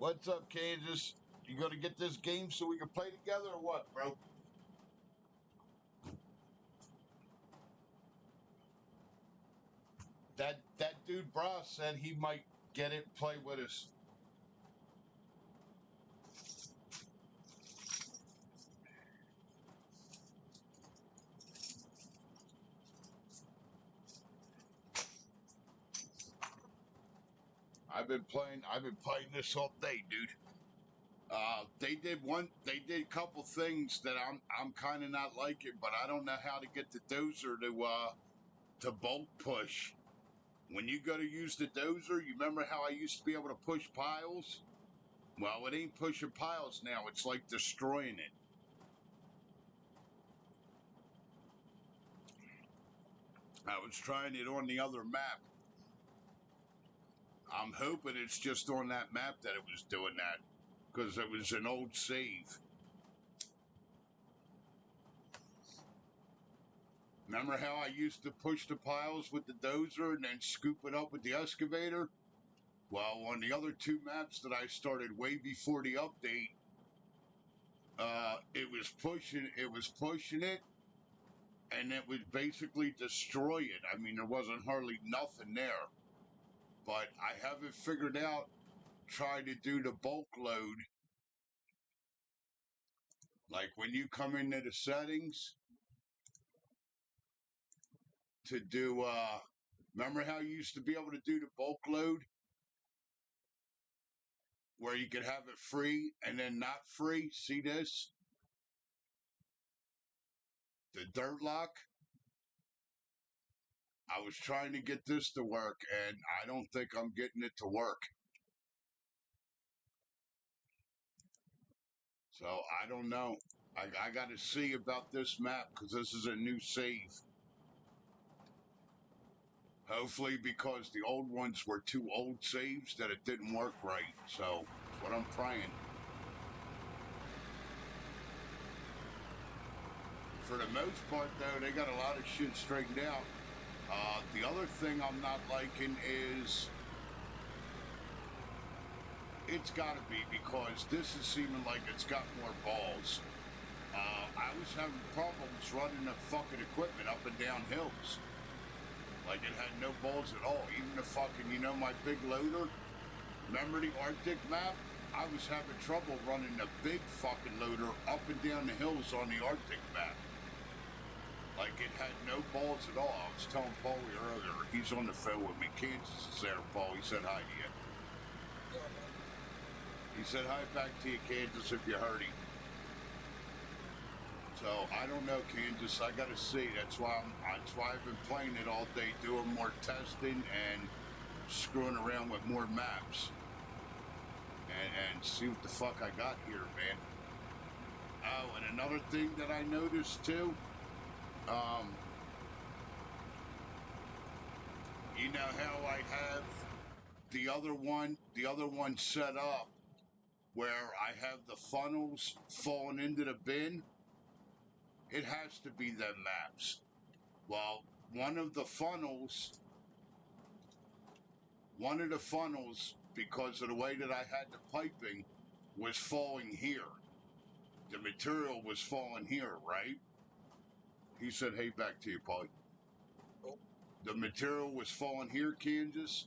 What's up, Kansas? You gonna get this game so we can play together or what, bro? That dude Bra said he might get it, play with us. I've been playing this all day, dude. They did a couple things that I'm kind of not liking, but I don't know how to get the dozer to bulk push. When you go to use the dozer, you remember how I used to be able to push piles? Well, it ain't pushing piles now. It's like destroying it. I was trying it on the other map. I'm hoping it's just on that map that it was doing that, because it was an old save. Remember how I used to push the piles with the dozer and then scoop it up with the excavator? Well, on the other two maps that I started way before the update, it was pushing it, and it would basically destroy it. I mean, there wasn't hardly nothing there. But I haven't figured out trying to do the bulk load. Like when you come into the settings to do, remember how you used to be able to do the bulk load? Where you could have it free and then not free? See this? The dirt lock? I was trying to get this to work, and I don't think I'm getting it to work. So I don't know. I got to see about this map because this is a new save. Hopefully, because the old ones were two old saves that it didn't work right. So that's what I'm praying. For the most part, though, they got a lot of shit straightened out. The other thing I'm not liking is it's got to be because this is seeming like it's got more balls. I was having problems running the fucking equipment up and down hills. Like it had no balls at all. Even the fucking, my big loader. Remember the Arctic map? I was having trouble running the big fucking loader up and down the hills on the Arctic map. Like it had no balls at all. I was telling Paulie earlier, he's on the phone with me. Kansas is there, Paul. He said hi to you. He said hi back to you, Kansas, if you heard him. So I don't know, Kansas. I gotta see. That's why I've been playing it all day, doing more testing and screwing around with more maps, and see what the fuck I got here, man. Oh, and another thing that I noticed too. You know how I have the other one set up where I have the funnels falling into the bin? It has to be them maps. Well, one of the funnels, because of the way that I had the piping, was falling here. The material was falling here, right? He said, hey, back to you, Paulie. Oh. The material was falling here, Kansas,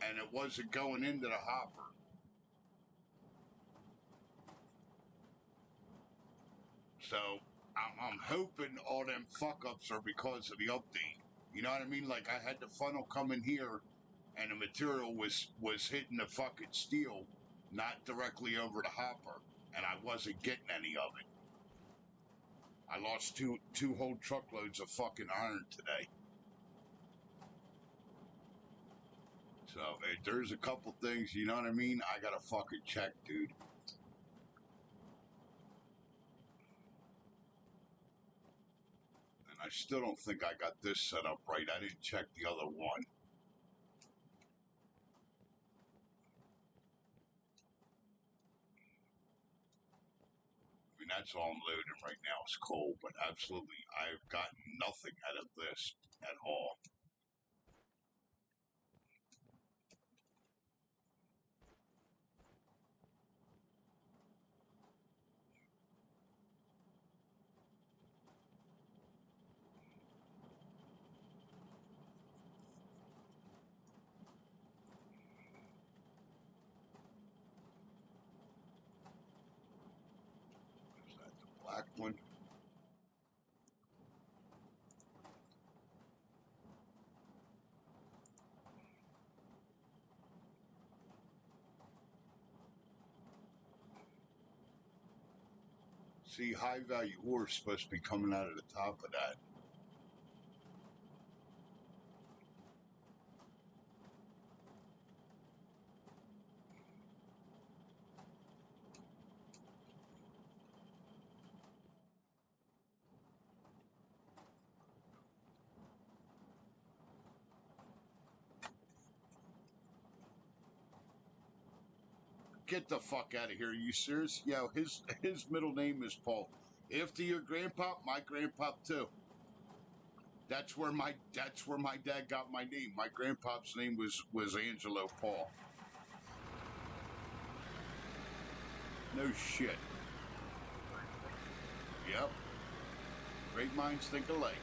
and it wasn't going into the hopper. So I'm hoping all them fuck-ups are because of the update. You know what I mean? Like I had the funnel coming here, and the material was hitting the fucking steel, not directly over the hopper, and I wasn't getting any of it. I lost two whole truckloads of fucking iron today. So there's a couple things, you know what I mean? I gotta fucking check, dude. And I still don't think I got this set up right. I didn't check the other one. I mean, that's all I'm loading right now is coal, but absolutely, I've gotten nothing out of this at all. See, high value ore is supposed to be coming out of the top of that. Get the fuck out of here. Are you serious? Yo, his middle name is Paul. After your grandpa, my grandpa too. That's where my dad got my name. My grandpa's name was Angelo Paul. No shit. Yep. Great minds think alike.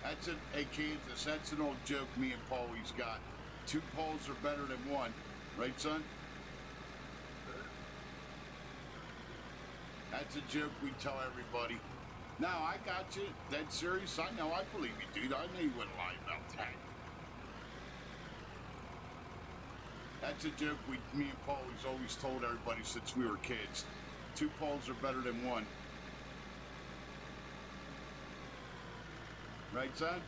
That's it. Hey, Kansas, that's an old joke me and Paul always got. Two Pauls are better than one. Right, son? That's a joke we tell everybody. No, I got you. Dead serious? I know. I believe you, dude. I know you wouldn't lie about that. That's a joke me and Paul always told everybody since we were kids. Two Pauls are better than one. Right, son?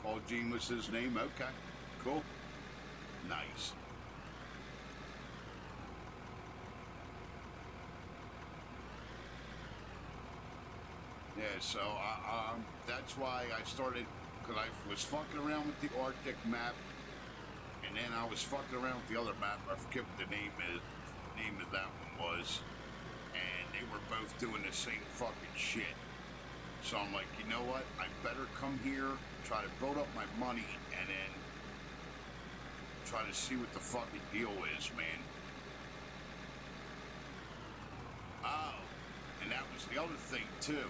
Paul Jean was his name? Okay. Cool. Nice. Yeah, so that's why I started, because I was fucking around with the Arctic map, and then I was fucking around with the other map. I forget what the name of that one was, and they were both doing the same fucking shit. So I'm like, you know what? I better come here, try to build up my money, and then try to see what the fucking deal is, man. Oh, and that was the other thing too.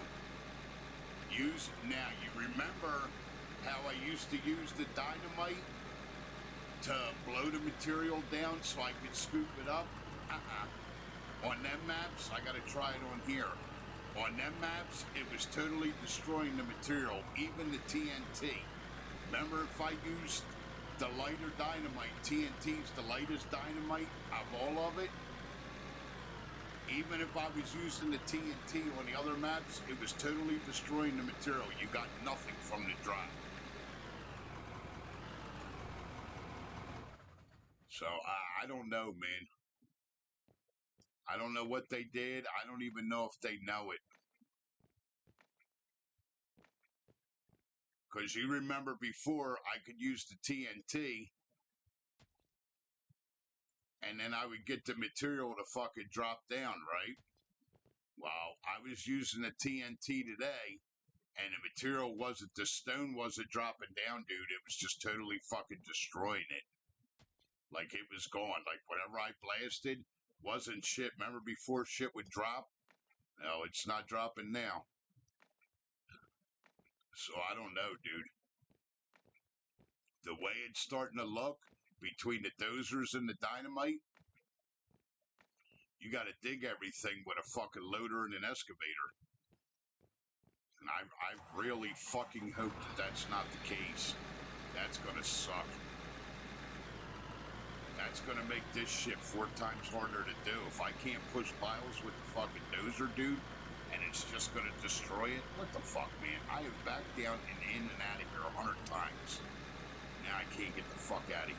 Now you remember how I used to use the dynamite to blow the material down so I could scoop it up? On them maps, I gotta try it on here. On them maps, it was totally destroying the material, even the TNT. Remember, if I used the lighter dynamite, TNT's the lightest dynamite of all of it, even if I was using the TNT on the other maps, it was totally destroying the material. You got nothing from the drop. So, I don't know, man. I don't know what they did. I don't even know if they know it. Because you remember before, I could use the TNT, and then I would get the material to fucking drop down, right? Well, I was using the TNT today, and the material wasn't, the stone wasn't dropping down, dude. It was just totally fucking destroying it. Like it was gone. Like whatever I blasted wasn't shit. Remember before shit would drop? No, it's not dropping now. So I don't know, dude. The way it's starting to look between the dozers and the dynamite, you got to dig everything with a fucking loader and an excavator. And I really fucking hope that that's not the case. That's gonna suck. That's gonna make this shit 4 times harder to do. If I can't push piles with the fucking dozer, dude, and it's just gonna destroy it, what the fuck, man? I have backed down and in and out of here 100 times. Now I can't get the fuck out of here.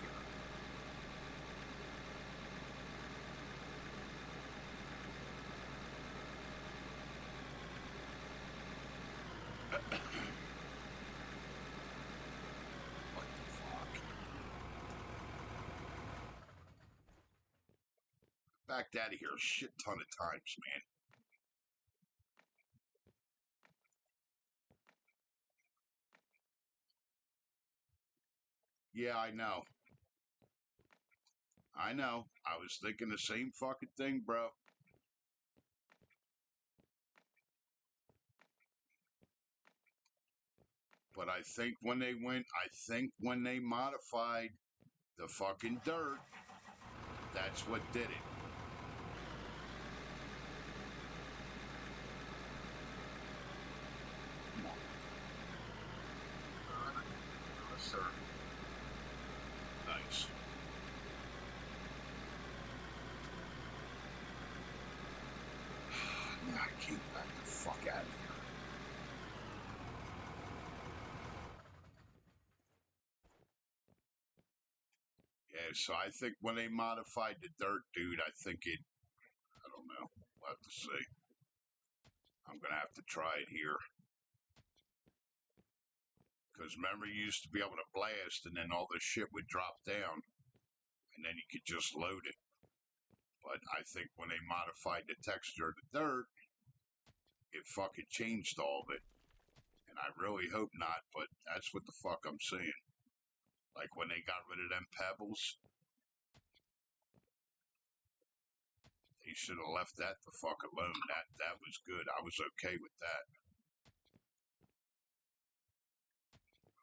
What the fuck? Backed out of here a shit ton of times, man. Yeah, I know. I know. I was thinking the same fucking thing, bro. But I think when they modified the fucking dirt, that's what did it. Yeah, so I think when they modified the dirt, dude, I think it, I don't know. We'll have to see. I'm going to have to try it here. Because remember, you used to be able to blast and then all this shit would drop down and then you could just load it. But I think when they modified the texture of the dirt, it fucking changed all of it. And I really hope not, but that's what the fuck I'm saying. Like when they got rid of them pebbles, they should have left that the fuck alone. That was good. I was okay with that.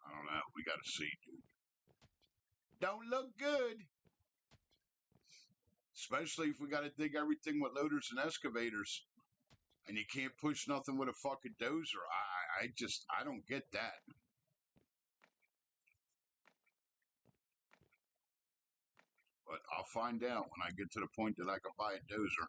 I don't know. We gotta see, dude. Don't look good. Especially if we gotta dig everything with loaders and excavators. And you can't push nothing with a fucking dozer. I don't get that. But I'll find out when I get to the point that I can buy a dozer.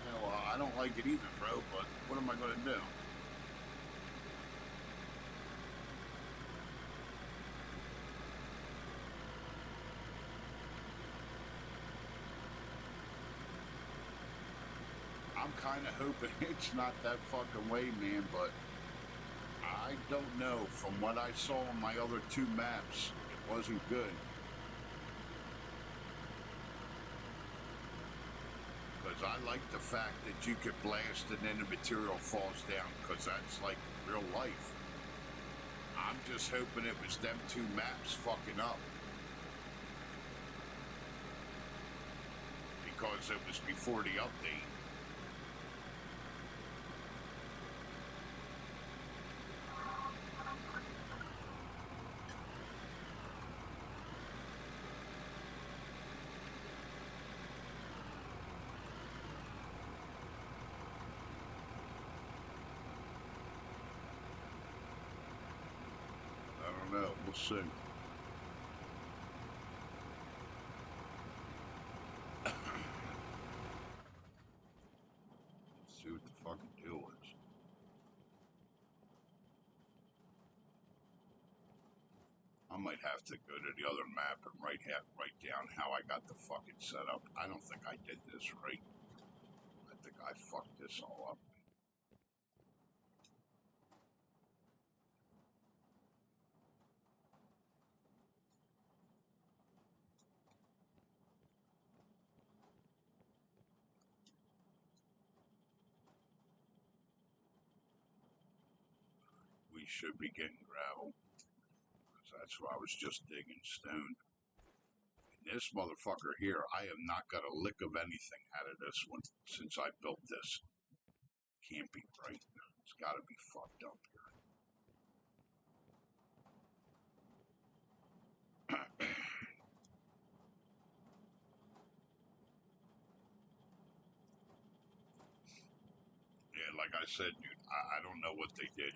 Yeah, well, I don't like it either, bro, but what am I gonna do? I'm kind of hoping it's not that fucking way, man, but I don't know. From what I saw on my other two maps, it wasn't good. Because I like the fact that you could blast and then the material falls down, because that's like real life. I'm just hoping it was them two maps fucking up. Because it was before the update. I don't know. We'll see. See what the fucking deal is. I might have to go to the other map and write down how I got the fucking setup. I don't think I did this right. I think I fucked this all up. We should be getting gravel. Because that's where I was just digging stone. And this motherfucker here, I have not got a lick of anything out of this one since I built this. Can't be right. It's gotta be fucked up here. Yeah, like I said, dude, I don't know what they did.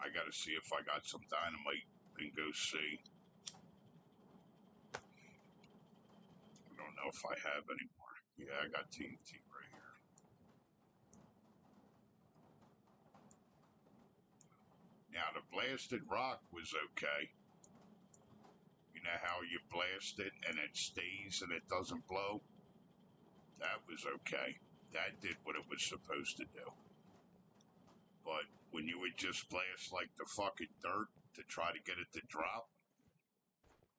I gotta see if I got some dynamite and go see. I don't know if I have anymore. Yeah, I got TNT right here. Now, the blasted rock was okay. You know how you blast it and it stays and it doesn't blow? That was okay. That did what it was supposed to do. But when you would just blast like the fucking dirt to try to get it to drop,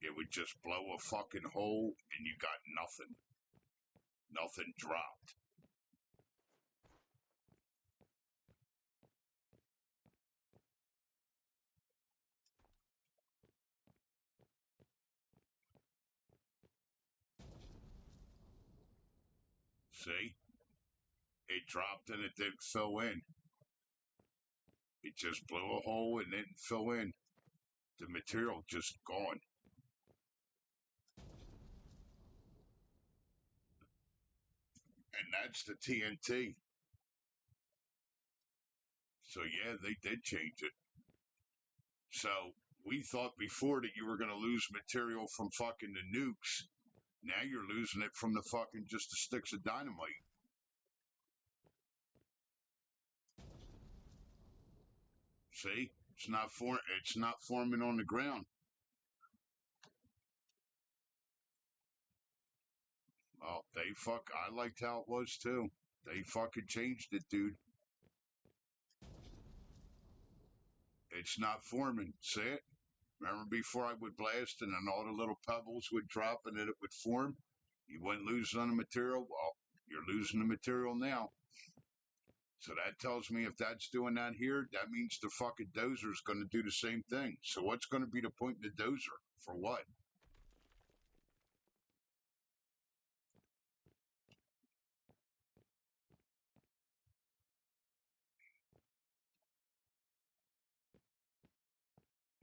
it would just blow a fucking hole and you got nothing. Nothing dropped. See? It dropped and it didn't fill in. It just blew a hole and didn't fill in. The material just gone. And that's the TNT. So yeah, they did change it. So we thought before that you were going to lose material from fucking the nukes. Now you're losing it from the fucking just the sticks of dynamite. See, it's not forming on the ground. Oh, I liked how it was too. They fucking changed it, dude. It's not forming. See it? Remember before I would blast and then all the little pebbles would drop and then it would form? You wouldn't lose none of the material? Well, you're losing the material now. So that tells me if that's doing that here, that means the fucking dozer's going to do the same thing. So what's going to be the point in the dozer? For what?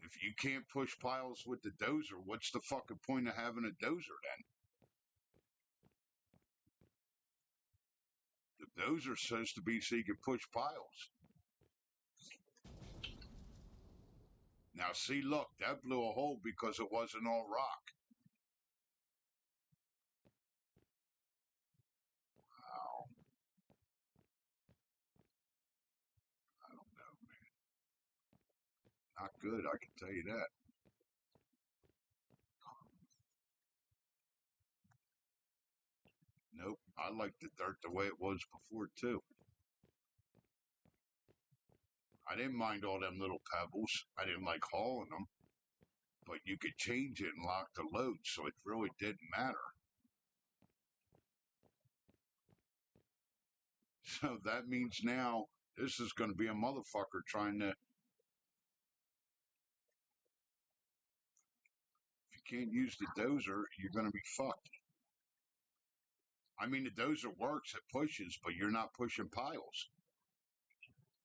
If you can't push piles with the dozer, what's the fucking point of having a dozer then? The dozer says to be so you can push piles. Now see, look, that blew a hole because it wasn't all rock. Wow. I don't know, man. Not good, I can tell you that. Nope. I like the dirt the way it was before too. I didn't mind all them little pebbles. I didn't like hauling them, but you could change it and lock the load, so it really didn't matter. So that means now this is going to be a motherfucker trying to. If you can't use the dozer, you're going to be fucked. I mean, the dozer works, it pushes, but you're not pushing piles.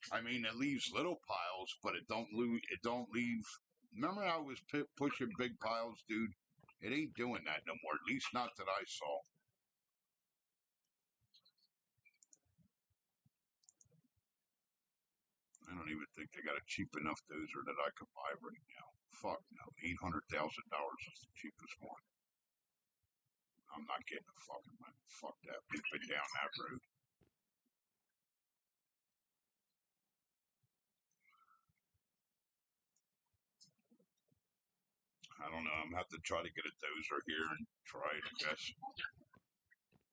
I mean, it leaves little piles, but it don't lose. It don't leave. Remember how I was pushing big piles, dude? It ain't doing that no more. At least not that I saw. I don't even think they got a cheap enough dozer that I could buy right now. Fuck no. $800,000 is the cheapest one. I'm not getting a fucking money. Fuck that. We've been down that road. I don't know. I'm gonna have to try to get a dozer here and try it, I guess.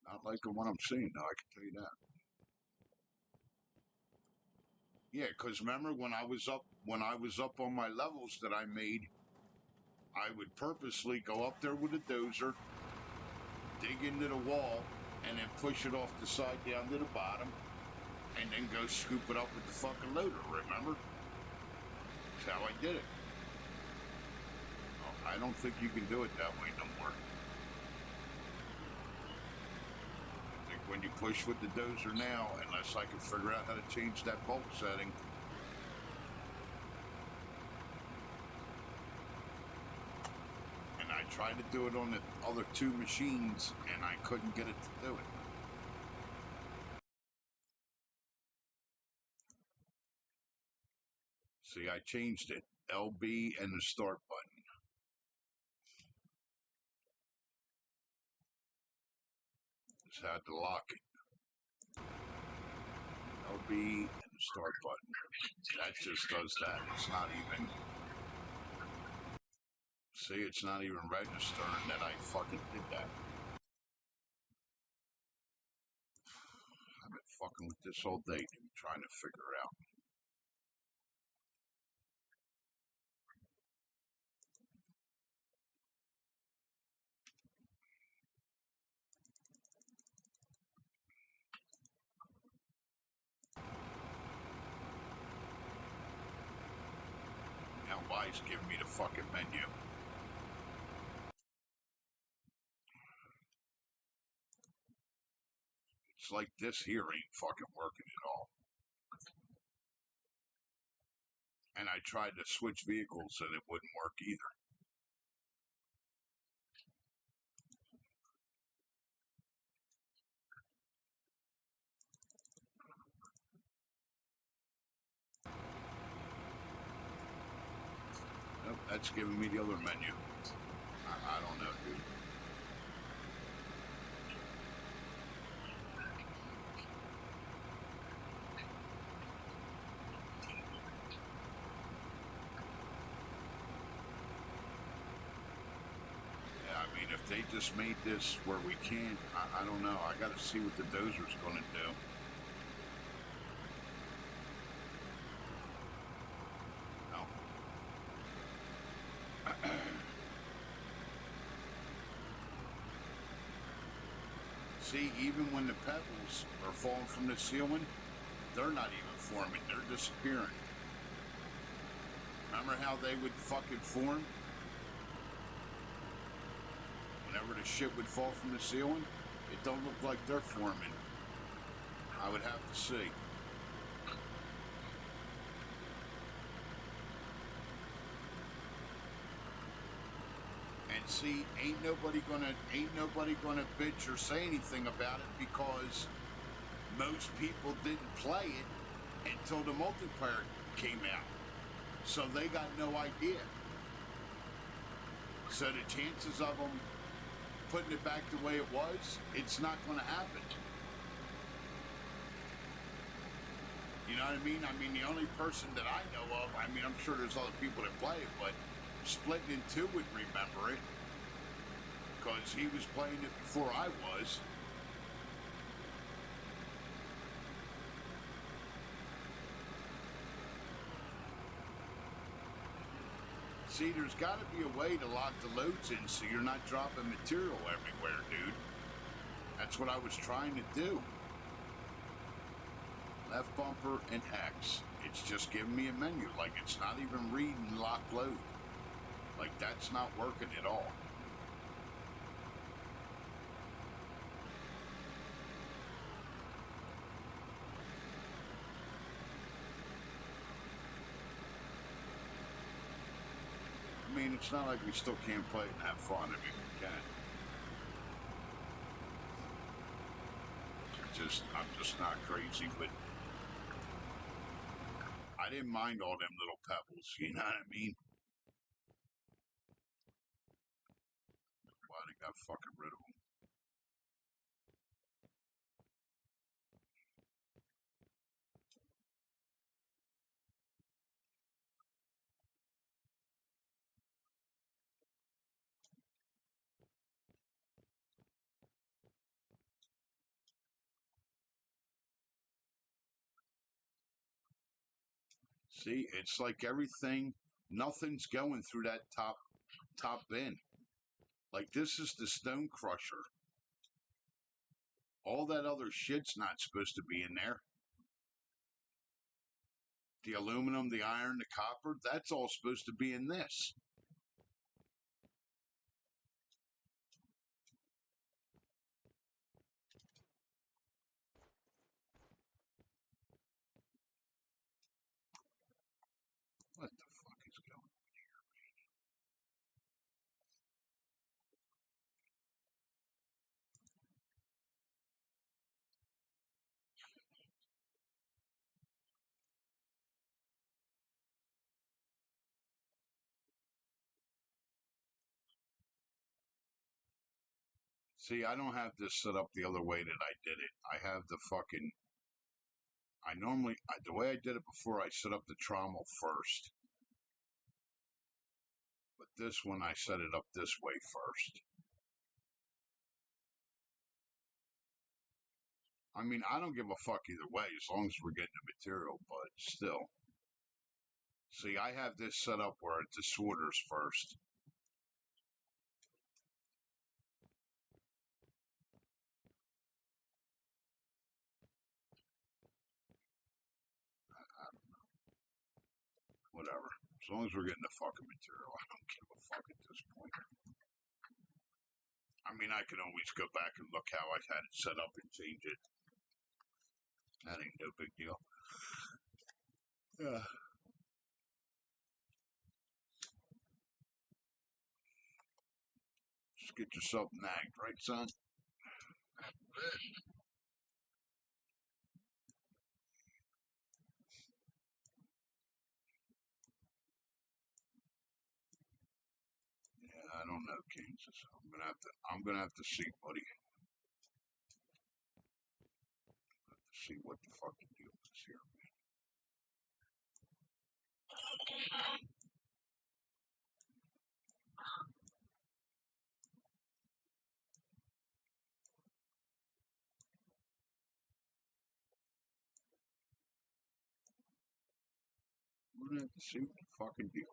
Not liking what I'm seeing, though, I can tell you that. Yeah, because remember when I was up on my levels that I made, I would purposely go up there with a dozer, dig into the wall, and then push it off the side down to the bottom, and then go scoop it up with the fucking loader, remember? That's how I did it. I don't think you can do it that way no more. I think when you push with the dozer now, unless I can figure out how to change that bulk setting, and I tried to do it on the other two machines, and I couldn't get it to do it. See, I changed it. LB and the start button. Just had to lock it. LB and the start button. That just does that. It's not even. See, it's not even registering that I fucking did that. I've been fucking with this all day, dude, trying to figure out. Now, why is giving me the fucking menu? It's like this here ain't fucking working at all. And I tried to switch vehicles and it wouldn't work either. That's giving me the other menu. I don't know, dude. Yeah, I mean, if they just made this where we can't, I don't know. I got to see what the dozer's going to do. See, even when the pebbles are falling from the ceiling, they're not even forming. They're disappearing. Remember how they would fucking form? Whenever the shit would fall from the ceiling, it don't look like they're forming. I would have to see. And see, ain't nobody gonna bitch or say anything about it because most people didn't play it until the multiplayer came out. So they got no idea. So the chances of them putting it back the way it was, it's not going to happen. You know what I mean? I mean, the only person that I know of, I mean, I'm sure there's other people that play it, but Splitting in Two would remember it because he was playing it before I was. See, there's got to be a way to lock the loads in so you're not dropping material everywhere, dude. That's what I was trying to do. Left bumper and X. It's just giving me a menu. Like, it's not even reading lock load. Like, that's not working at all. I mean, it's not like we still can't play it and have fun. I mean, we can. I'm just not crazy, but I didn't mind all them little pebbles, you know what I mean? Why they got fucking rid of them? See, it's like everything, nothing's going through that top bin. Like, this is the stone crusher. All that other shit's not supposed to be in there. The aluminum, the iron, the copper, that's all supposed to be in this. What the fuck is going on here? See, I don't have this set up the other way that I did it. I have the fucking. The way I did it before, I set up the trommel first. But this one, I set it up this way first. I mean, I don't give a fuck either way as long as we're getting the material, but still. See, I have this set up where it disorders first. Whatever. As long as we're getting the fucking material, I don't give a fuck at this point. I mean, I can always go back and look how I had it set up and change it. That ain't no big deal. Yeah. Just get yourself nagged, right, son? don't know, Kansas. I'm gonna have to see, buddy. See what the fucking deal is here. I'm gonna have to see what the fucking deal is.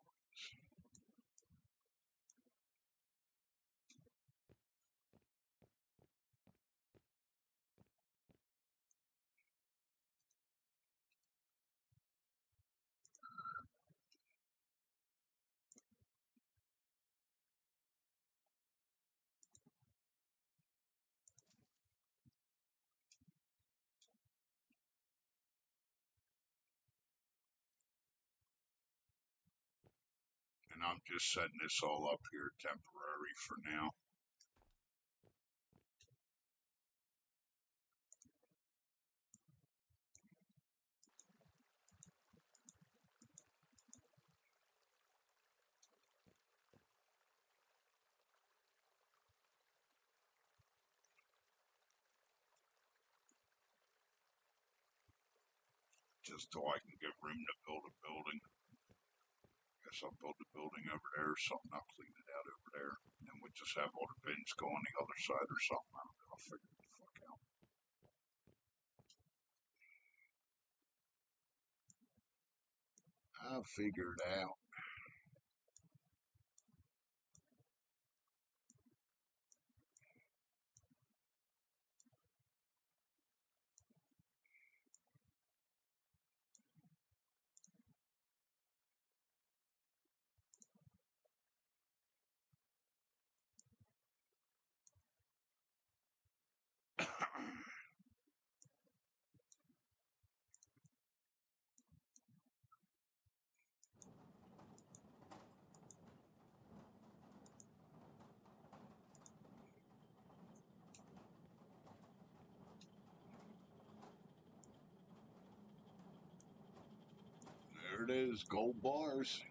And I'm just setting this all up here temporary for now. Just so I can get room to build a building. Guess I'll build a building over there or something. I'll clean it out over there. And then we'll just have all the bins go on the other side or something. I'll figure it the fuck out. I'll figure it out. There it is, gold bars.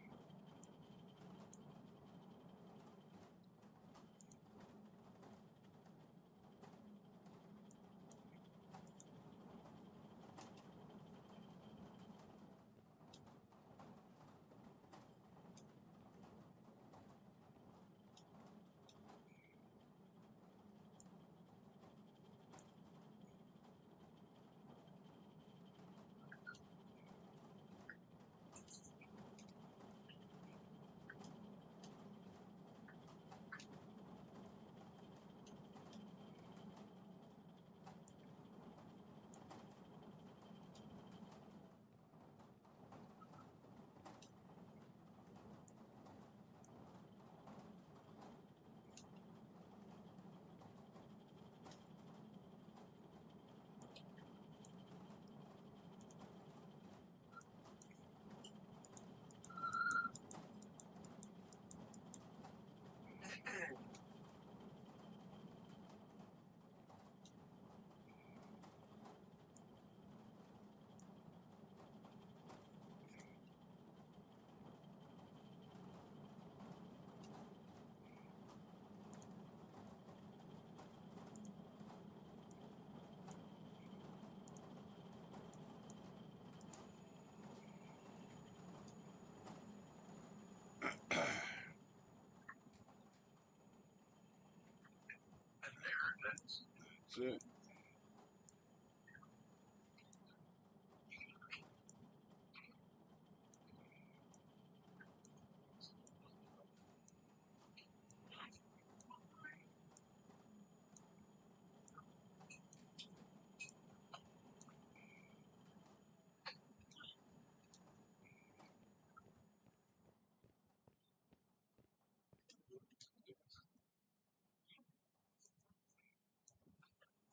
That's it.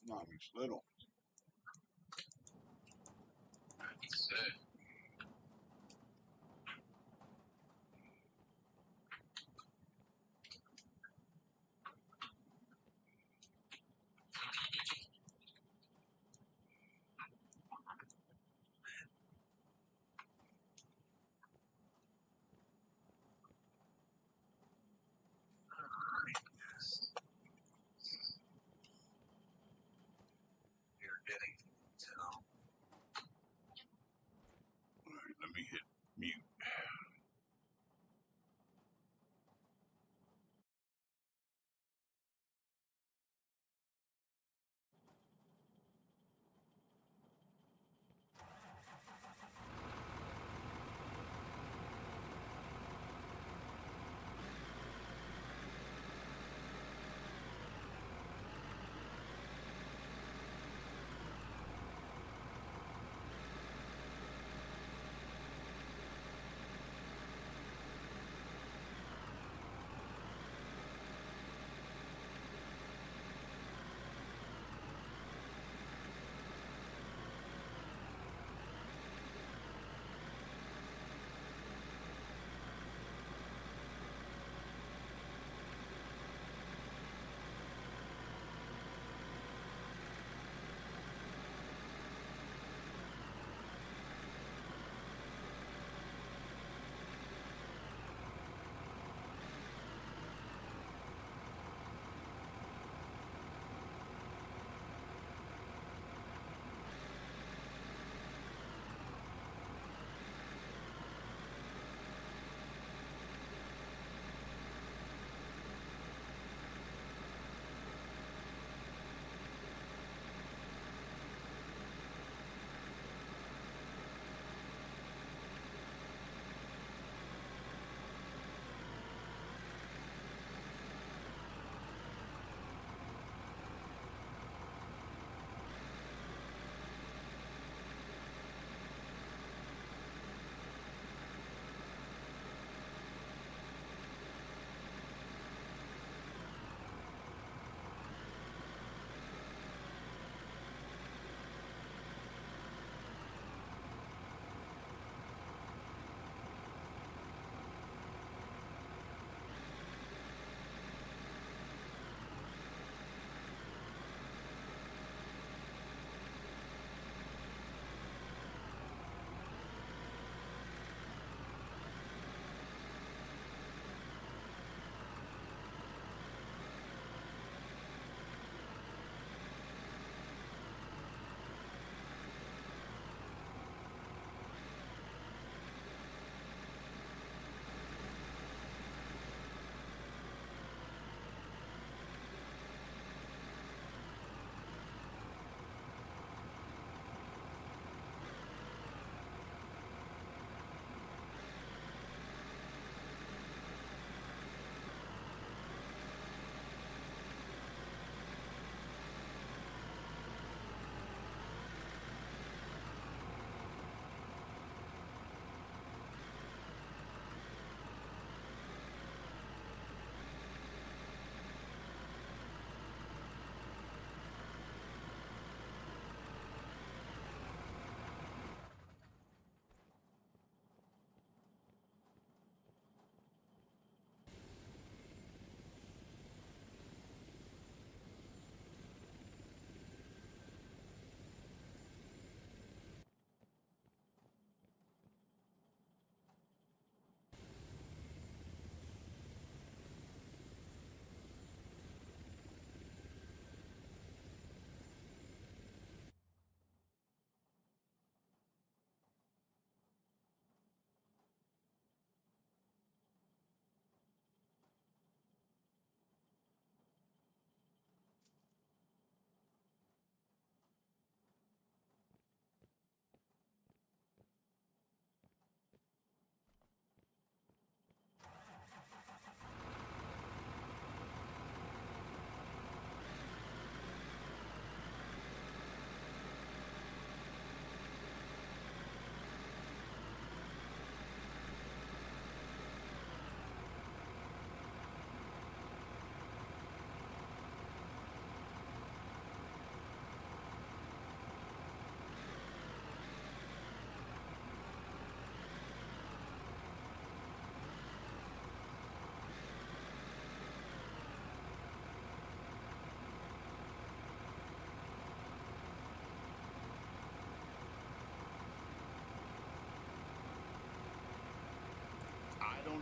No, he's little.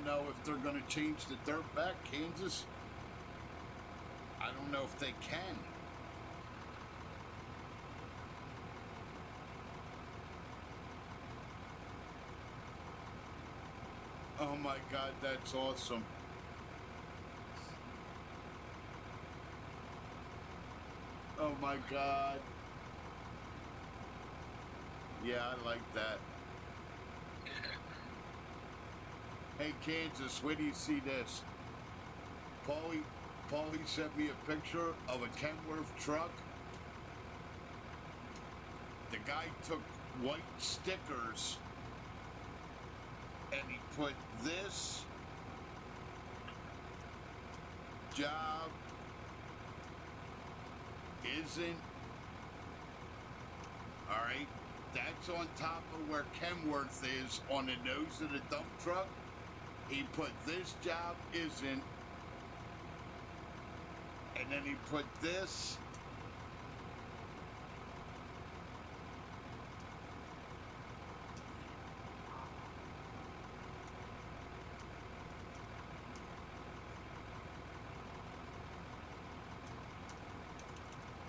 know if they're going to change the dirt back, Kansas. I don't know if they can. Oh my God, that's awesome. Oh my God. Yeah, I like that. Hey, Kansas, where do you see this? Paulie sent me a picture of a Kenworth truck. The guy took white stickers and he put this job isn't, all right, that's on top of where Kenworth is on the nose of the dump truck. He put this job isn't, and then he put this.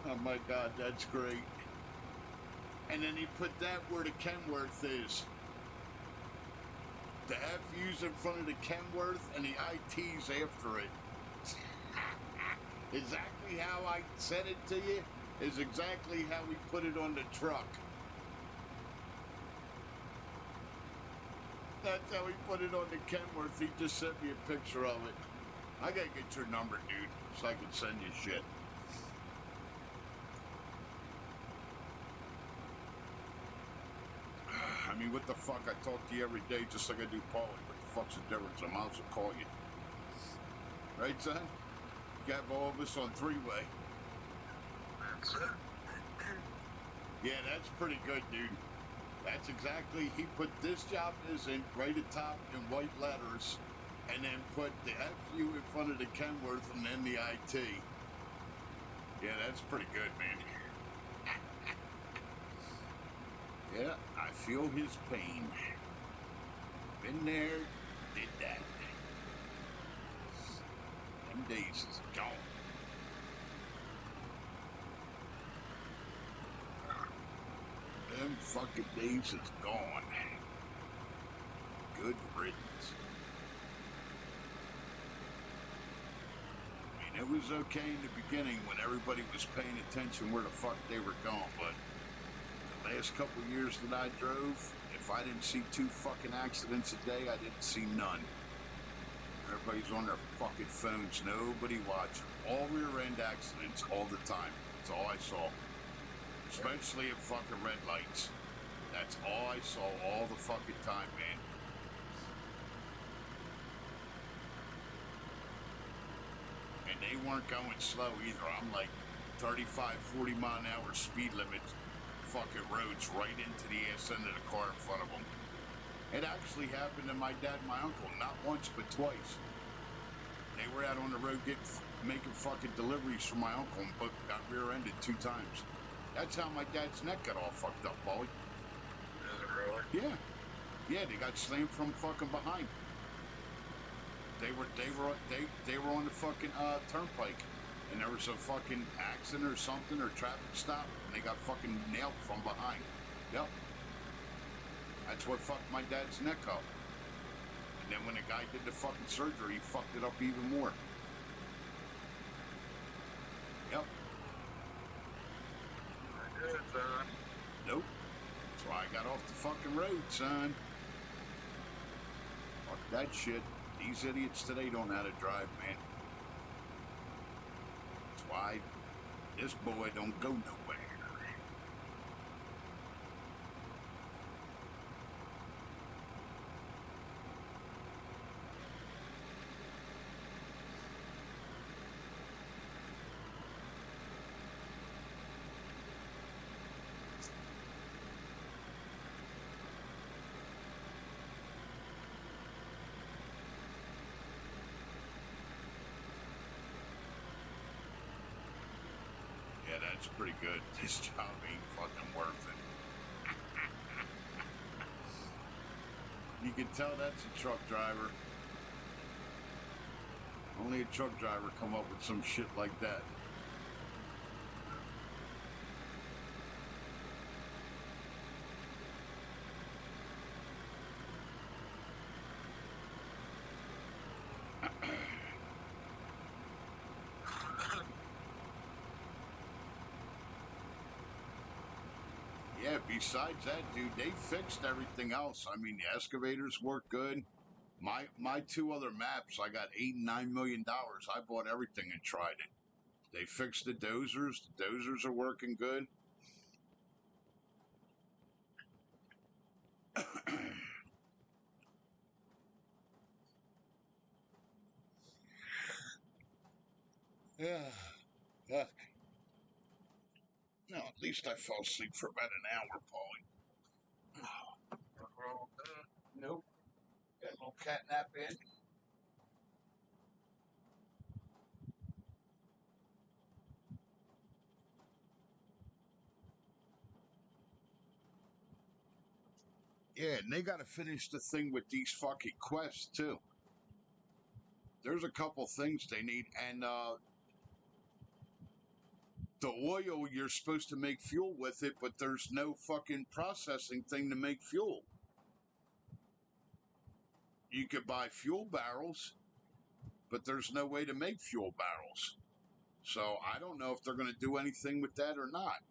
Oh my God, that's great. And then he put that where the Kenworth is. The FU's in front of the Kenworth and the IT's after it. Exactly how I said it to you is exactly how we put it on the truck. That's how he put it on the Kenworth. He just sent me a picture of it. I gotta get your number, dude, so I can send you shit. I mean, what the fuck? I talk to you every day just like I do Paulie. What the fuck's the difference? I might as well call you. Right, son? You got all of us on three-way. That's it. Yeah, that's pretty good, dude. That's exactly, he put this job isn't right at top in white letters and then put the FU in front of the Kenworth and then the IT. Yeah, that's pretty good, man. Yeah, I feel his pain. Been there, did that. Them days is gone. Them fucking days is gone. Good riddance. I mean, it was okay in the beginning when everybody was paying attention where the fuck they were going, but the last couple of years that I drove, if I didn't see 2 fucking accidents a day, I didn't see none. Everybody's on their fucking phones, nobody watching. All rear end accidents all the time. That's all I saw. Especially at fucking red lights. That's all I saw all the fucking time, man. And they weren't going slow either. I'm like 35, 40 mile an hour speed limit fucking roads right into the ass end of the car in front of them. It actually happened to my dad and my uncle, not once but twice. They were out on the road making fucking deliveries for my uncle and got rear-ended 2 times. That's how my dad's neck got all fucked up, Paulie. Is it really? Yeah. Yeah, they got slammed from fucking behind. They were on the fucking turnpike, and there was a fucking accident or something or traffic stop, and they got fucking nailed from behind. Yep. That's what fucked my dad's neck up. And then when the guy did the fucking surgery, he fucked it up even more. Yep. I did, son. Nope. That's why I got off the fucking road, son. Fuck that shit. These idiots today don't know how to drive, man. That's why this boy don't go nowhere. Yeah, that's pretty good. This job ain't fucking worth it. You can tell that's a truck driver. Only a truck driver come up with some shit like that. Yeah, besides that, dude, they fixed everything else. I mean, the excavators work good. My two other maps, I got $8 and $9 million. I bought everything and tried it. They fixed the dozers. The dozers are working good. Yeah. Fuck. No, at least I fell asleep for about an hour, Paulie. What's wrong with that? Nope. Got a little cat nap in. Yeah, and they got to finish the thing with these fucking quests, too. There's a couple things they need, and the oil, you're supposed to make fuel with it, but there's no fucking processing thing to make fuel. You could buy fuel barrels, but there's no way to make fuel barrels. So I don't know if they're going to do anything with that or not.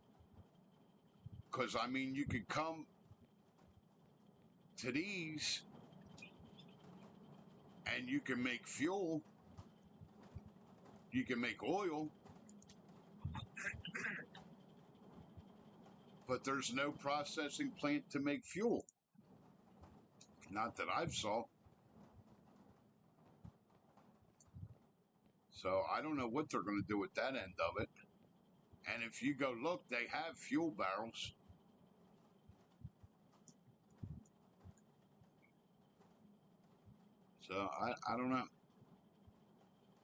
Because, I mean, you could come to these and you can make fuel, you can make oil, but there's no processing plant to make fuel. Not that I've saw. So I don't know what they're going to do with that end of it. And if you go look, they have fuel barrels. So I don't know.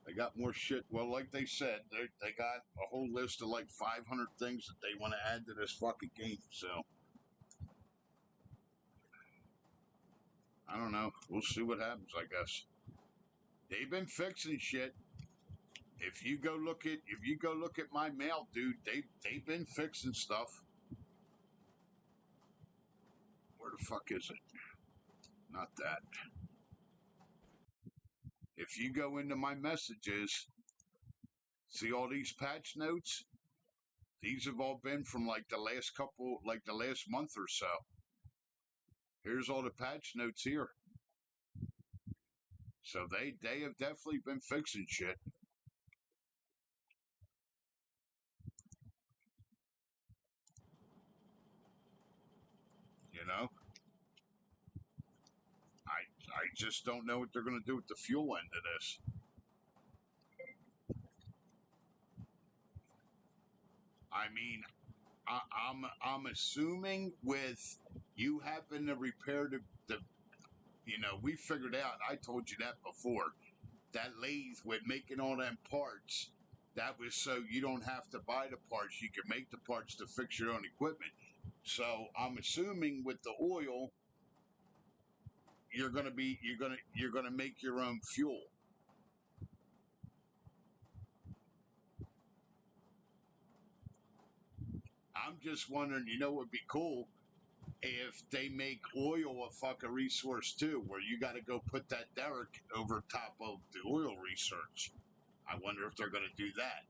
They got more shit. Well, like they said, they got a whole list of like 500 things that they want to add to this fucking game. So I don't know. We'll see what happens, I guess. They've been fixing shit. If you go look at my mail, dude, they've been fixing stuff. Where the fuck is it? Not that. If you go into my messages, see all these patch notes? These have all been from like the last month or so. Here's all the patch notes here. So they have definitely been fixing shit. You know? I just don't know what they're going to do with the fuel end of this. I mean, I'm assuming with you having to repair the we figured out, I told you that before, that lathe with making all them parts, that was so you don't have to buy the parts, you can make the parts to fix your own equipment. So I'm assuming with the oil, you're gonna make your own fuel. I'm just wondering, what would be cool if they make oil a fucking resource too, where you got to go put that derrick over top of the oil research. I wonder if they're going to do that.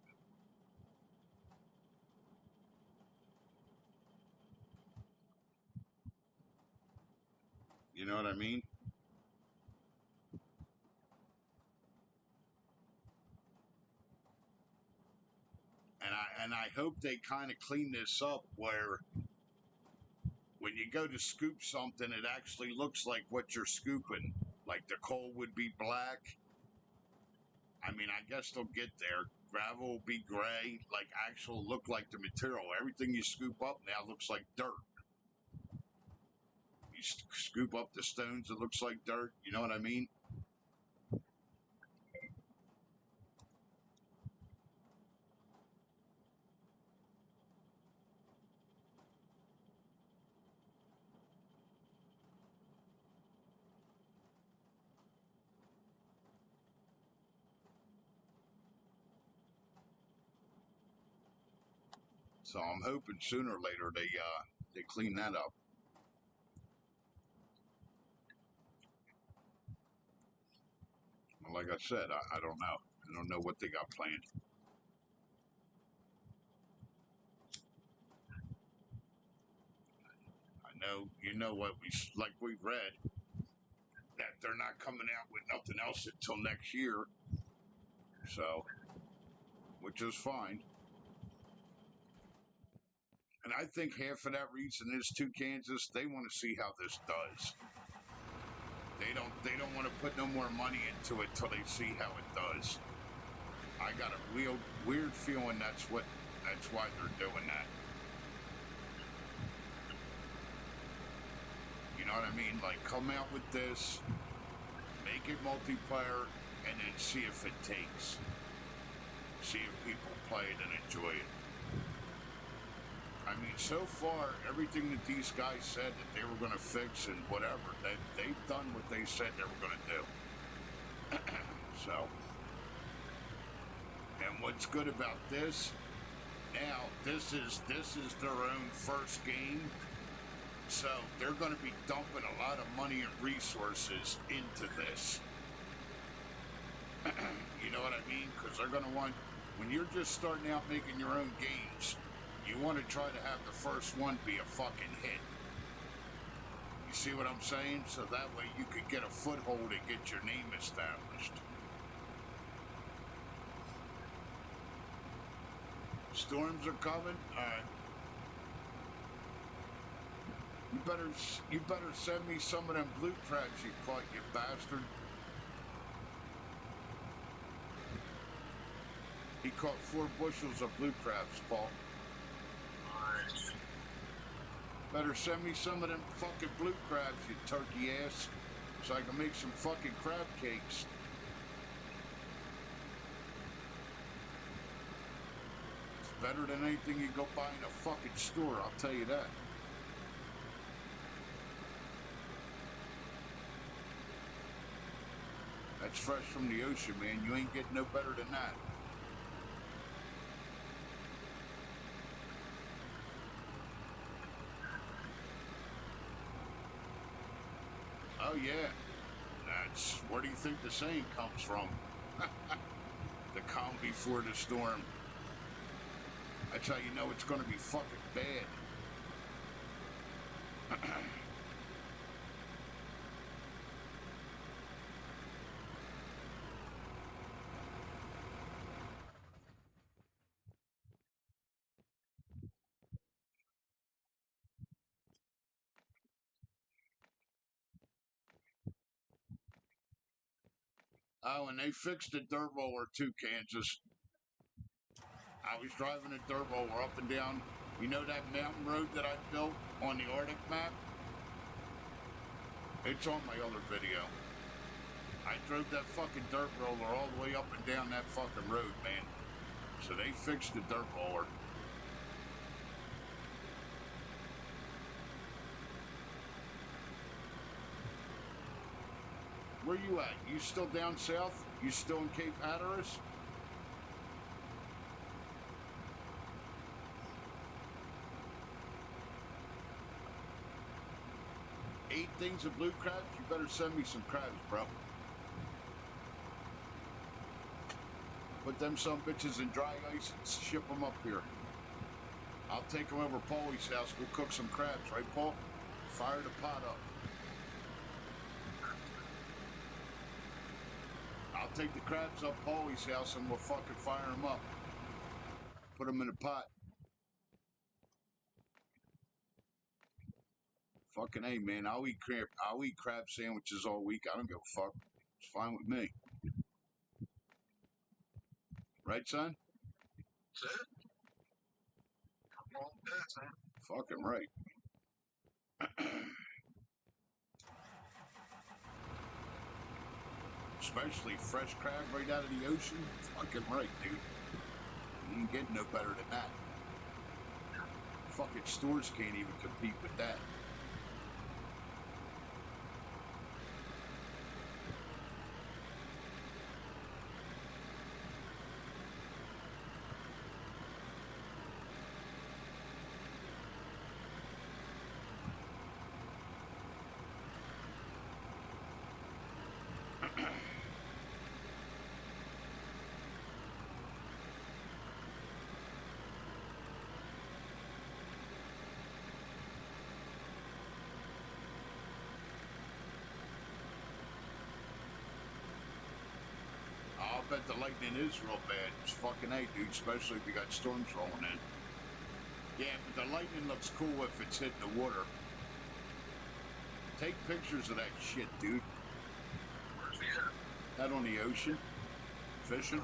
You know what I mean? And I hope they kind of clean this up where when you go to scoop something, it actually looks like what you're scooping. Like the coal would be black. I mean, I guess they'll get there. Gravel will be gray, like actual look like the material. Everything you scoop up now looks like dirt. You scoop up the stones, it looks like dirt. You know what I mean? So I'm hoping sooner or later they clean that up. Like I said, I don't know. I don't know what they got planned. I know, you know what we've read, that they're not coming out with nothing else until next year. So, which is fine. And I think half of that reason is to Kansas, they want to see how this does. They don't want to put no more money into it till they see how it does. I got a weird feeling that's why they're doing that. You know what I mean? Like, come out with this, make it multiplayer, and then see if it takes. See if people play it and enjoy it. I mean, so far, everything that these guys said that they were going to fix and whatever, they've done what they said they were going to do. So, and what's good about this, now, this is their own first game, so they're going to be dumping a lot of money and resources into this. You know what I mean? Because they're going to want, when you're just starting out making your own games, you want to try to have the first one be a fucking hit. You see what I'm saying? So that way you could get a foothold and get your name established. Storms are coming? Alright. You better send me some of them blue crabs you caught, you bastard. He caught 4 bushels of blue crabs, Paul. Nice. Better send me some of them fucking blue crabs, you turkey ass, so I can make some fucking crab cakes. It's better than anything you go buy in a fucking store, I'll tell you that. That's fresh from the ocean, man. You ain't getting no better than that. Oh, yeah. That's, where do you think the saying comes from? The calm before the storm. That's how you know it's going to be fucking bad. Oh, and they fixed the dirt roller too, Kansas. I was driving a dirt roller up and down. You know that mountain road that I built on the Arctic map? It's on my other video. I drove that fucking dirt roller all the way up and down that fucking road, man. So they fixed the dirt roller. Where you at? You still down south? You still in Cape Hatteras? Eight things of blue crabs? You better send me some crabs, bro. Put them some bitches in dry ice and ship them up here. I'll take them over Paulie's house. We'll cook some crabs, right, Paul? Fire the pot up. I'll take the crabs up Paulie's house and we'll fucking fire them up. Put them in a pot. Fucking A, man. I'll eat crab sandwiches all week. I don't give a fuck. It's fine with me. Right, son? That's it. Come on, that's it. Fucking right. Especially fresh crab right out of the ocean. Fucking right, dude. You ain't getting no better than that. Fucking stores can't even compete with that. bet the lightning is real bad. It's fucking A, dude, especially if you got storms rolling in. Yeah, but the lightning looks cool if it's hitting the water. Take pictures of that shit, dude. Where's he at? Out on the ocean. Fishing.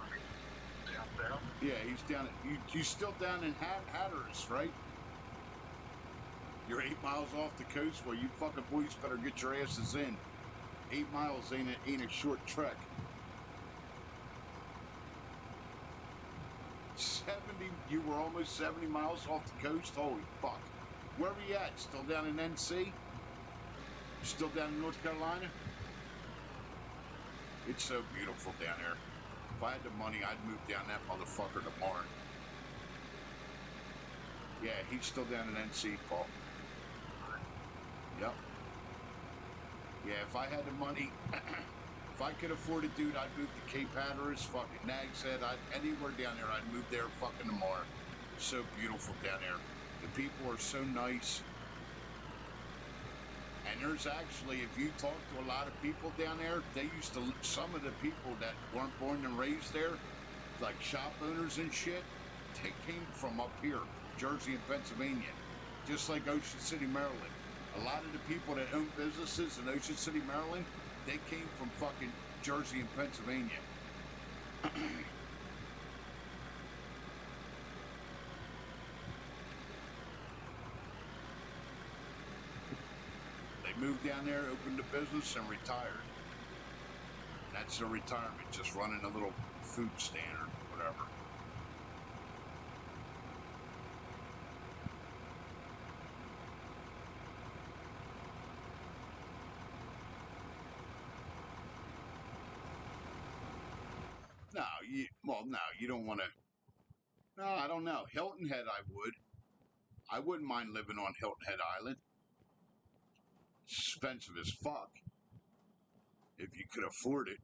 Down? Yeah, he's down. You still down in Hatteras, right? You're 8 miles off the coast. Well, you fucking boys better get your asses in. 8 miles ain't a short trek. 70. You were almost 70 miles off the coast. Holy fuck. Where are you at? Still down in NC? Still down in North Carolina? It's so beautiful down there. If I had the money, I'd move down that motherfucker tomorrow. Yeah, he's still down in NC, Paul. Yep. Yeah, if I had the money, if I could afford it, dude, I'd move to Cape Hatteras, fucking Nags Head, anywhere down there, I'd move there fucking tomorrow. So beautiful down there. The people are so nice. And there's actually, if you talk to a lot of people down there, some of the people that weren't born and raised there, like shop owners and shit, they came from up here, Jersey and Pennsylvania, just like Ocean City, Maryland. A lot of the people that own businesses in Ocean City, Maryland, they came from fucking Jersey and Pennsylvania. Moved down there, opened a business, and retired. That's their retirement, just running a little food stand or whatever. No, you don't want to. No, I don't know. Hilton Head, I would. I wouldn't mind living on Hilton Head Island. Expensive as fuck. If you could afford it.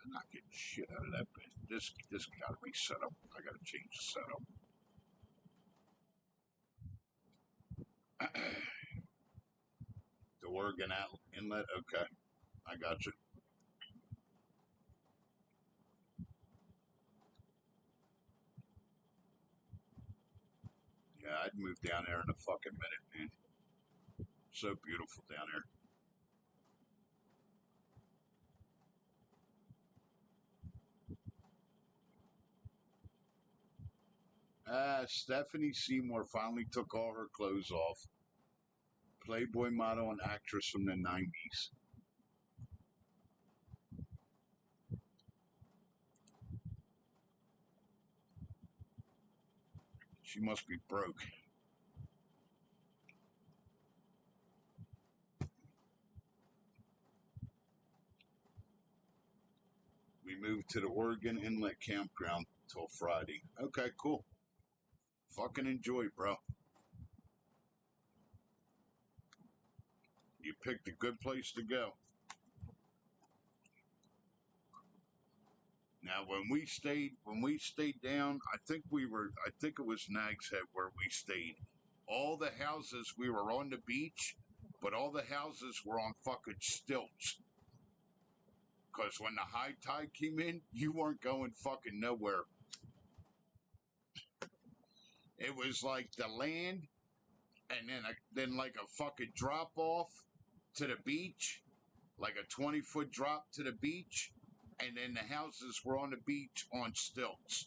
I'm not getting shit out of that bit. This gotta be set up. I gotta change the setup. The Oregon Inlet, okay. I got you. Yeah, I'd move down there in a fucking minute, man. So beautiful down there. Stephanie Seymour finally took all her clothes off. Playboy model and actress from the 90s. She must be broke. We moved to the Oregon Inlet Campground till Friday. Okay, cool. Fucking enjoy, bro. You picked a good place to go. Now, when we stayed down, I think it was Nags Head where we stayed. All the houses, we were on the beach, but all the houses were on fucking stilts. Because when the high tide came in, you weren't going fucking nowhere. It was like the land, and then like a fucking drop off to the beach, like a 20-foot drop to the beach, and then the houses were on the beach on stilts.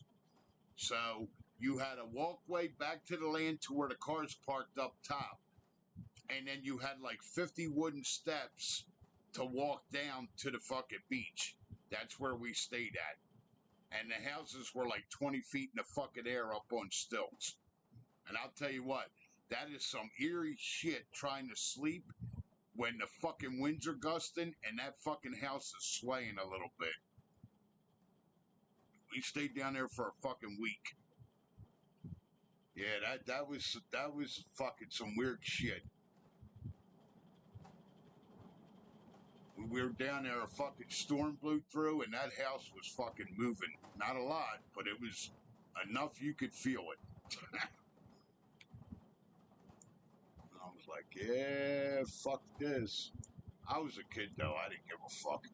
So you had a walkway back to the land to where the cars parked up top, and then you had like 50 wooden steps to walk down to the fucking beach. That's where we stayed at. And the houses were like 20 feet in the fucking air up on stilts. And I'll tell you what, that is some eerie shit trying to sleep when the fucking winds are gusting and that fucking house is swaying a little bit. We stayed down there for a fucking week. Yeah, that was fucking some weird shit. We were down there, a fucking storm blew through, and that house was fucking moving. Not a lot, but it was enough you could feel it. And I was like, yeah, fuck this. I was a kid though. I didn't give a fuck.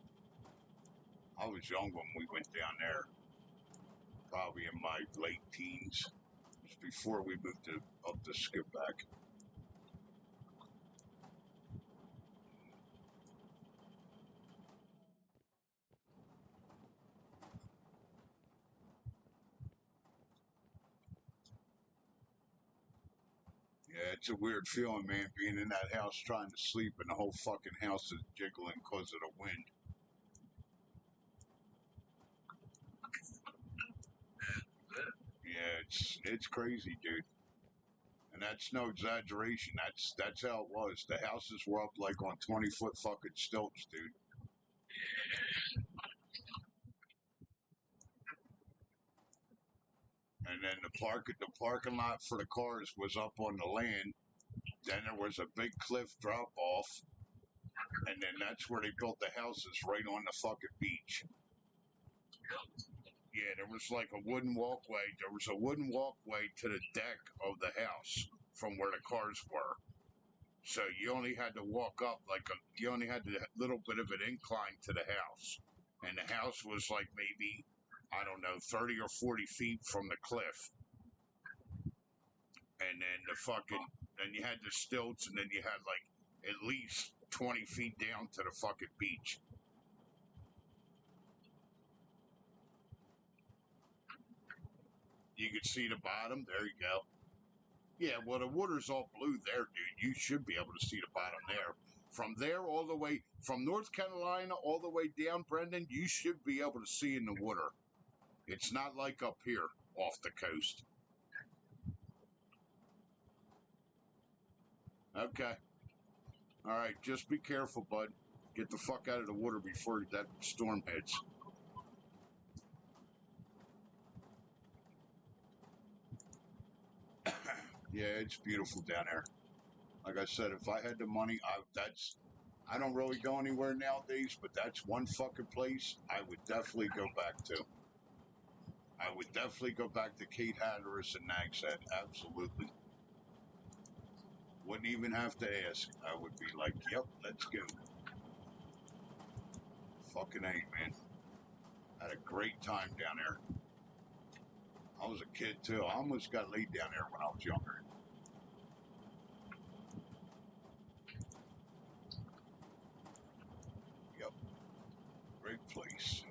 I was young when we went down there. Probably in my late teens. Just before we moved up to Skipback. Yeah, it's a weird feeling, man, being in that house trying to sleep and the whole fucking house is jiggling because of the wind. Yeah, it's crazy, dude. And that's no exaggeration. That's how it was. The houses were up like on 20-foot fucking stilts, dude. And then the parking lot for the cars was up on the land. Then there was a big cliff drop off, and then that's where they built the houses right on the fucking beach. Yeah, there was like a wooden walkway. There was a wooden walkway to the deck of the house from where the cars were. So you only had to walk up you only had a little bit of an incline to the house. And the house was like maybe, I don't know, 30 or 40 feet from the cliff. And then you had the stilts, and then you had like at least 20 feet down to the fucking beach. You could see the bottom. There you go. Yeah, well, the water's all blue there, dude. You should be able to see the bottom there. From there all the way, from North Carolina all the way down, Brendan, you should be able to see in the water. It's not like up here off the coast. Okay. All right, just be careful, bud. Get the fuck out of the water before that storm hits. Yeah, it's beautiful down there. Like I said, if I had the money, I don't really go anywhere nowadays, but that's one fucking place I would definitely go back to. I would definitely go back to Cape Hatteras and Nags Head. Absolutely. Wouldn't even have to ask. I would be like, yep, let's go. Fucking A, man. Had a great time down there. I was a kid, too. I almost got laid down there when I was younger. Yep. Great place.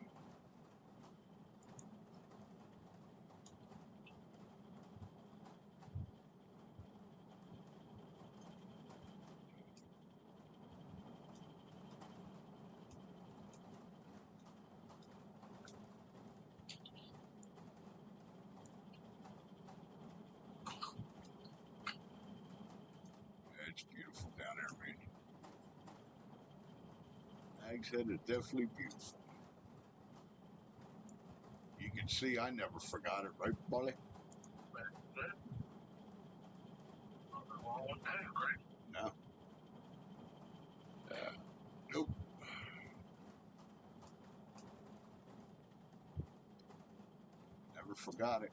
It's beautiful down there, man. Nags Head is definitely beautiful. You can see I never forgot it, right, Polly? No. Nope. Never forgot it.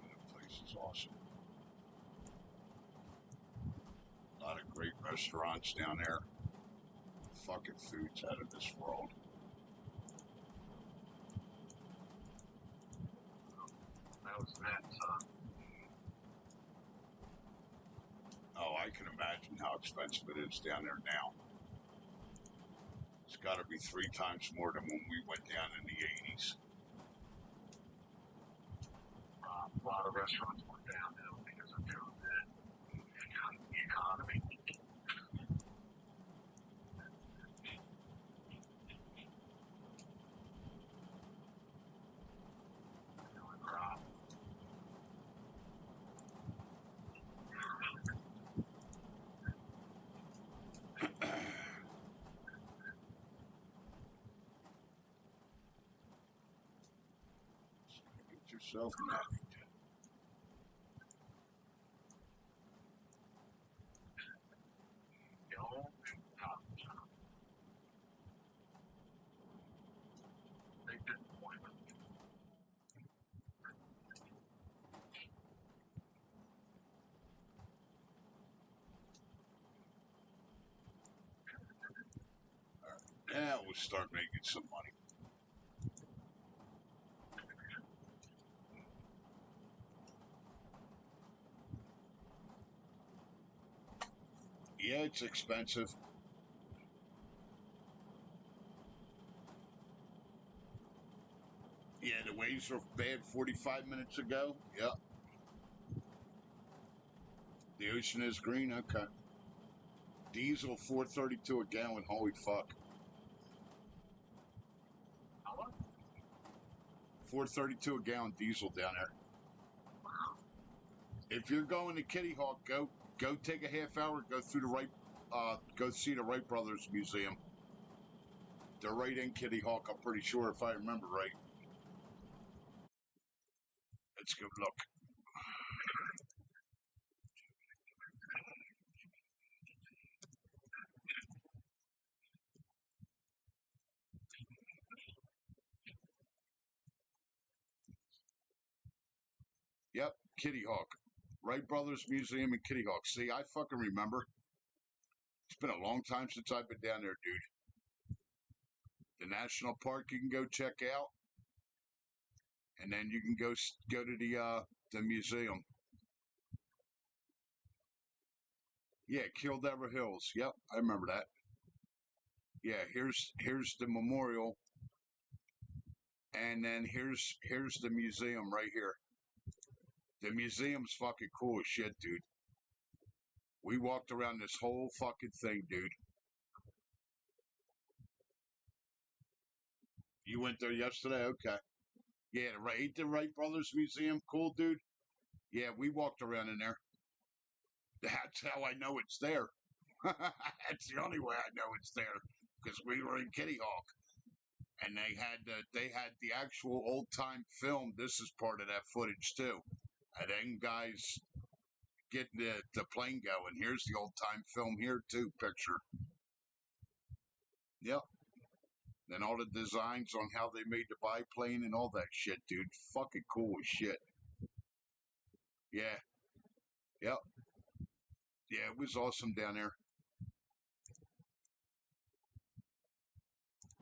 That place is awesome. A lot of great restaurants down there. Fucking food's out of this world. That was that time. Oh, I can imagine how expensive it is down there now. It's got to be 3 times more than when we went down in the 80s. A lot of restaurants went downhill because of COVID and the economy. yourself married. The old Donald Trump. Big disappointment. Now we'll start making some money. Yeah, it's expensive. Yeah, the waves were bad 45 minutes ago. Yep. The ocean is green. Okay. Diesel 4.32 a gallon. Holy fuck. How much? 4.32 a gallon diesel down there. Wow. If you're going to Kitty Hawk, go take a half hour. Go through the go see the Wright Brothers Museum. They're right in Kitty Hawk. I'm pretty sure if I remember right. Let's go look. Yep, Kitty Hawk. Wright Brothers Museum in Kitty Hawk. See, I fucking remember. It's been a long time since I've been down there, dude. The national park you can go check out, and then you can go to the museum. Yeah, Kildare Hills. Yep, I remember that. Yeah, here's the memorial, and then here's the museum right here. The museum's fucking cool as shit, dude. We walked around this whole fucking thing, dude. You went there yesterday? Okay. Yeah, the Wright Brothers Museum. Cool, dude. Yeah, we walked around in there. That's how I know it's there. That's the only way I know it's there, because we were in Kitty Hawk, and they had the actual old time film. This is part of that footage too. And then guys getting the plane going. Here's the old time film here too. Picture. Yep. Then all the designs on how they made the biplane and all that shit, dude. Fucking cool as shit. Yeah. Yep. Yeah, it was awesome down there.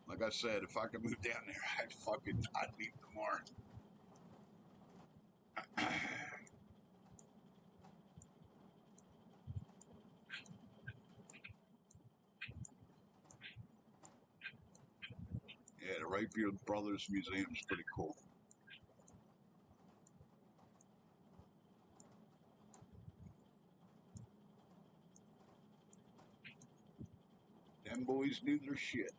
Like I said, if I could move down there, I'd leave tomorrow. Yeah, the Wright Brothers Museum is pretty cool. Them boys knew their shit.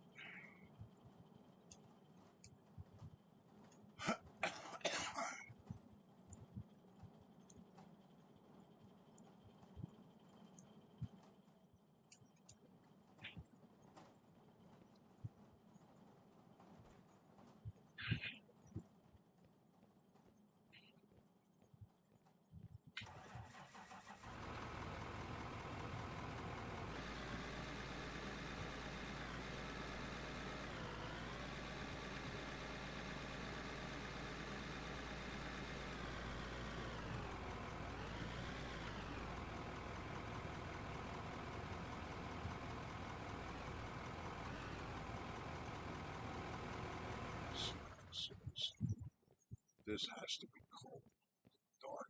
This has to be cold, dark.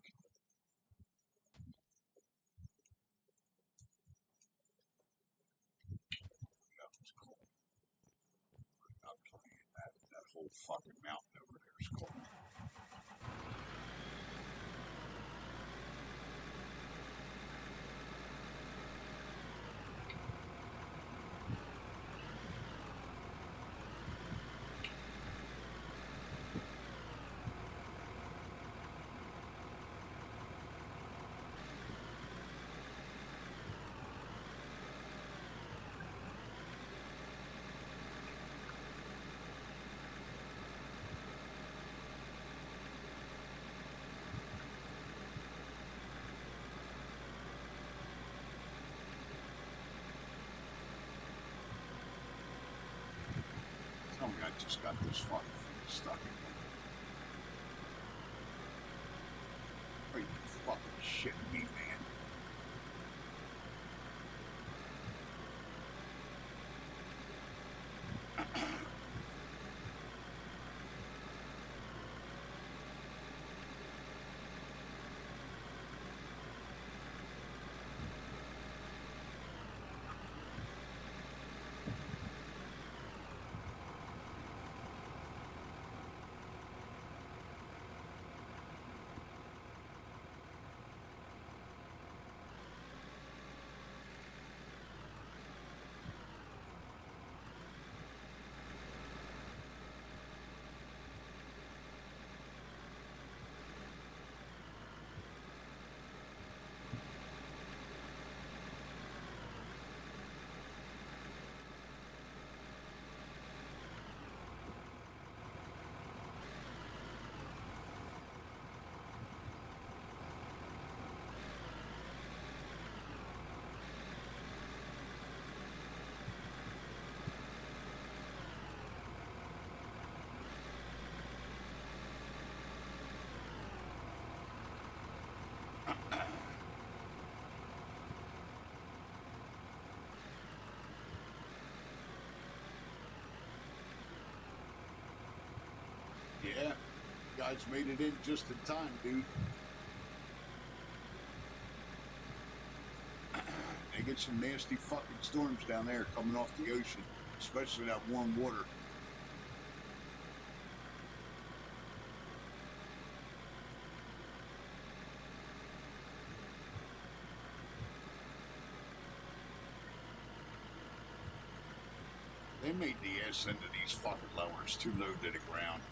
Yeah, it's cold. I'm telling you, that whole fucking mountain over there is cold. just got this fucking thing stuck again. Are you fucking shitting me, man? Yeah, you guys made it in just in time, dude. They get some nasty fucking storms down there coming off the ocean, especially that warm water. They made the ass into these fucking lowers too low to the ground.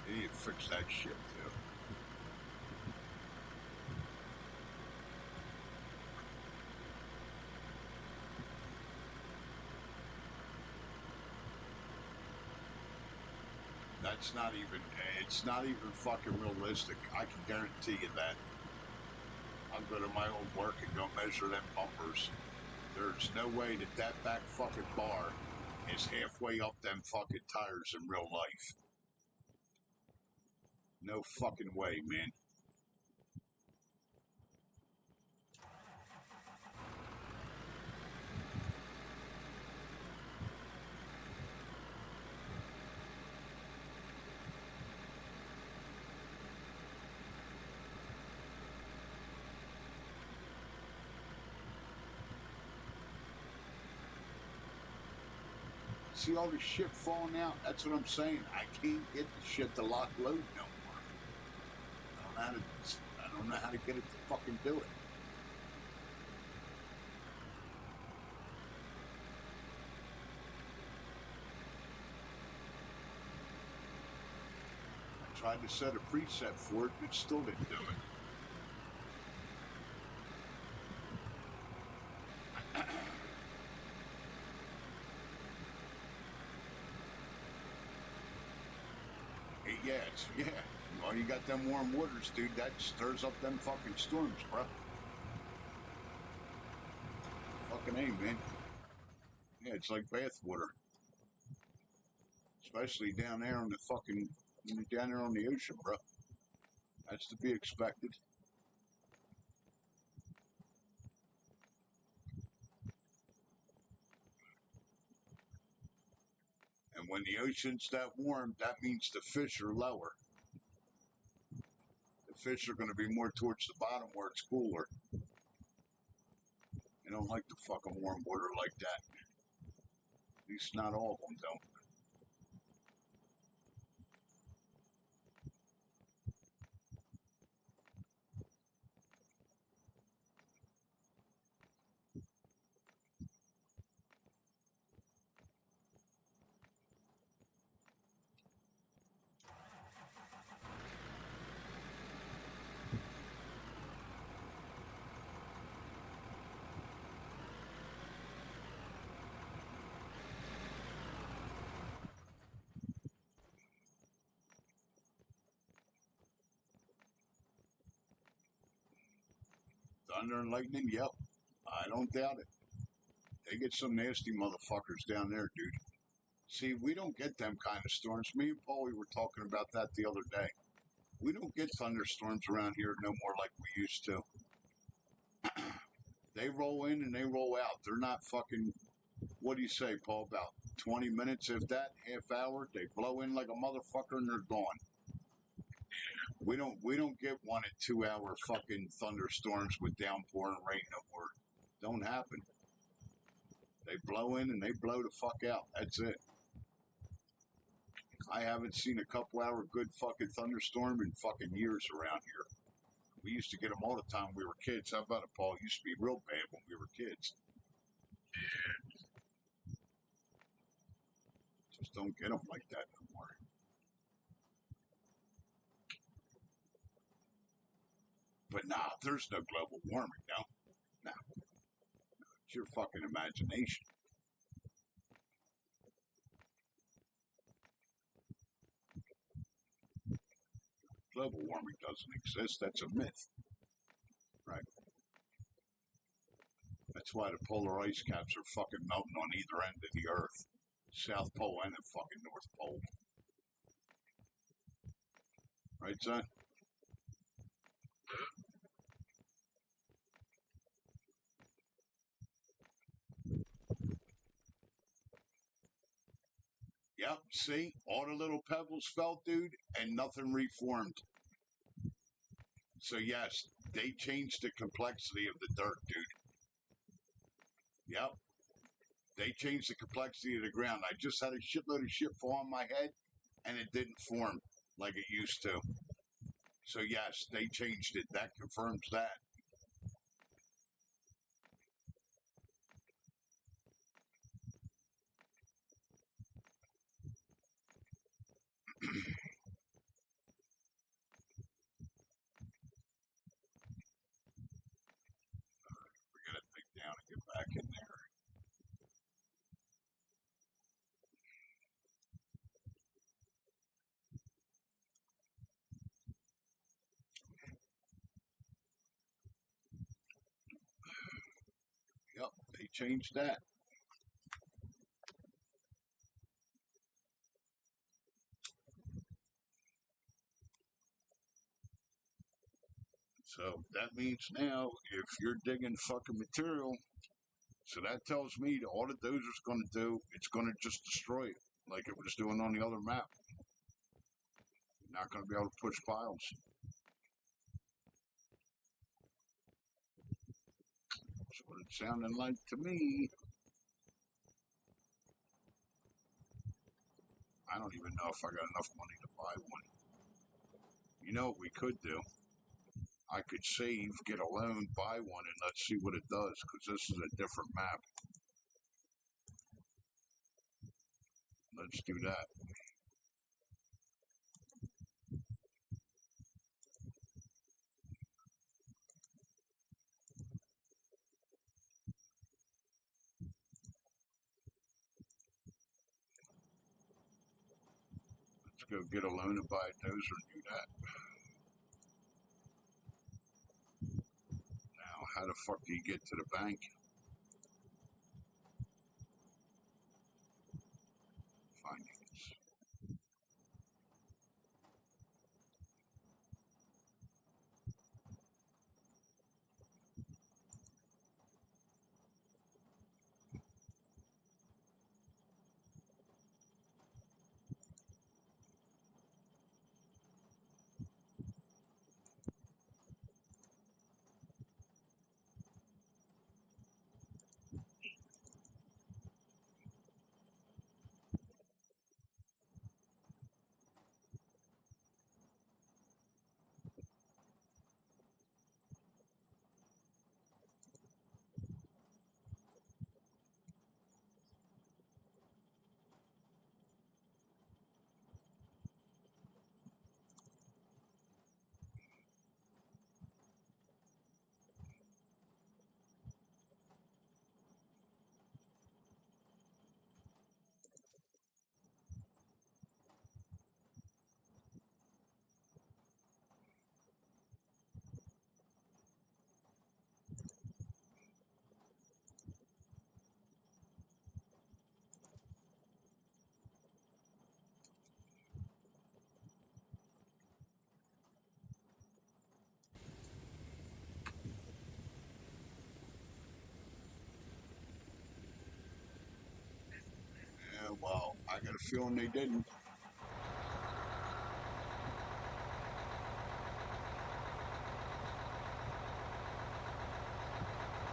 They need to fix that shit too. That's not even, it's not even fucking realistic. I can guarantee you that. I'll go to my old work and go measure them bumpers. There's no way that that back fucking bar is halfway up them fucking tires in real life. No fucking way, man. See all the shit falling out? That's what I'm saying. I can't get the shit to lock load no more. I don't know how to get it to fucking do it. I tried to set a preset for it, but still didn't do it. Yeah. Well, you got them warm waters, dude. That stirs up them fucking storms, bro. Fucking A, man. Yeah, it's like bath water. Especially down there on the fucking, down there on the ocean, bro. That's to be expected. And when the ocean's that warm, that means the fish are lower. The fish are going to be more towards the bottom where it's cooler. They don't like the fucking warm water like that. At least not all of them don't. Thunder and lightning, yep. I don't doubt it. They get some nasty motherfuckers down there, dude. See, we don't get them kind of storms. Me and Paulie were talking about that the other day. We don't get thunderstorms around here no more like we used to. They roll in and they roll out. They're not fucking, what do you say, Paul? About 20 minutes, if that, half hour. They blow in like a motherfucker and they're gone. We don't get 1 and 2 hour fucking thunderstorms with downpour and rain no more. Don't happen. They blow in and they blow the fuck out. That's it. I haven't seen a couple hour good fucking thunderstorm in fucking years around here. We used to get them all the time when we were kids. How about it, Paul? It used to be real bad when we were kids. Just don't get them like that no more. But nah, there's no global warming, no. Nah, it's your fucking imagination. Global warming doesn't exist. That's a myth. Right. That's why the polar ice caps are fucking melting on either end of the earth. South Pole and the fucking North Pole. Right, son? Yep, see? All the little pebbles fell, dude, and nothing reformed. So, yes, they changed the complexity of the dirt, dude. Yep. They changed the complexity of the ground. I just had a shitload of shit fall on my head, and it didn't form like it used to. So, yes, they changed it. That confirms that. We gotta dig down and get back in there. Yep, they changed that. So that means now if you're digging fucking material, so that tells me that all the dozer's going to do, it's going to just destroy it like it was doing on the other map. You're not going to be able to push piles. That's what it's sounding like to me. I don't even know if I got enough money to buy one. You know what we could do? I could save, get a loan, buy one, and let's see what it does, because this is a different map. Let's do that. Let's go get a loan and buy a dozer and do that. Now, how the fuck do you get to the bank? Finance. well, I got a feeling they didn't.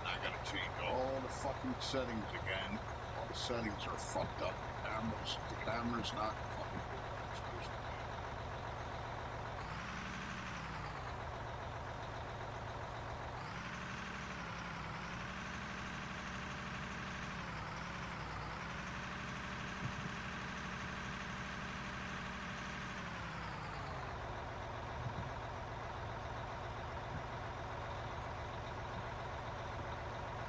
I gotta change all the fucking settings again. All the settings are fucked up. The camera's not fucking doing what it's supposed to do.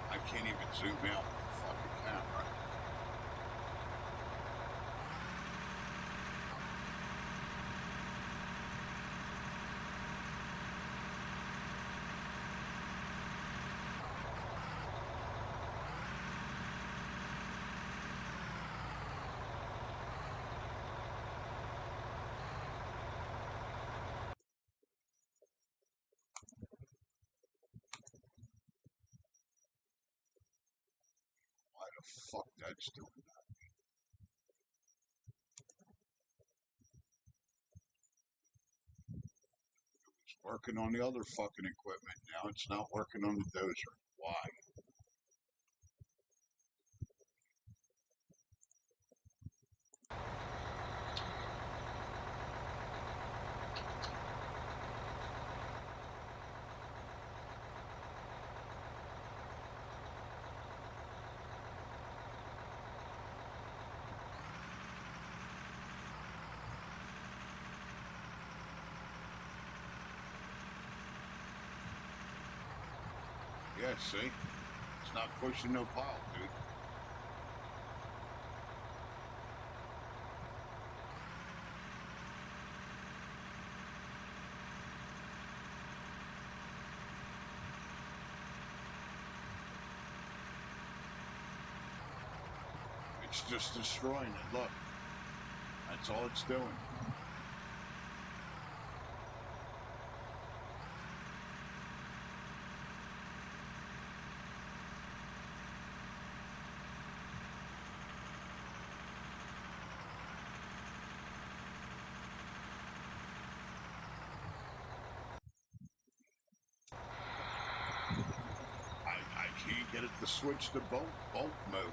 I can't even zoom out with the fucking camera. Why the fuck that's doing that? It's working on the other fucking equipment. Now it's not working on the dozer. Why? Yeah, see? It's not pushing no pile, dude. It's just destroying it. Look. That's all it's doing. I can't get it to switch to bulk mode.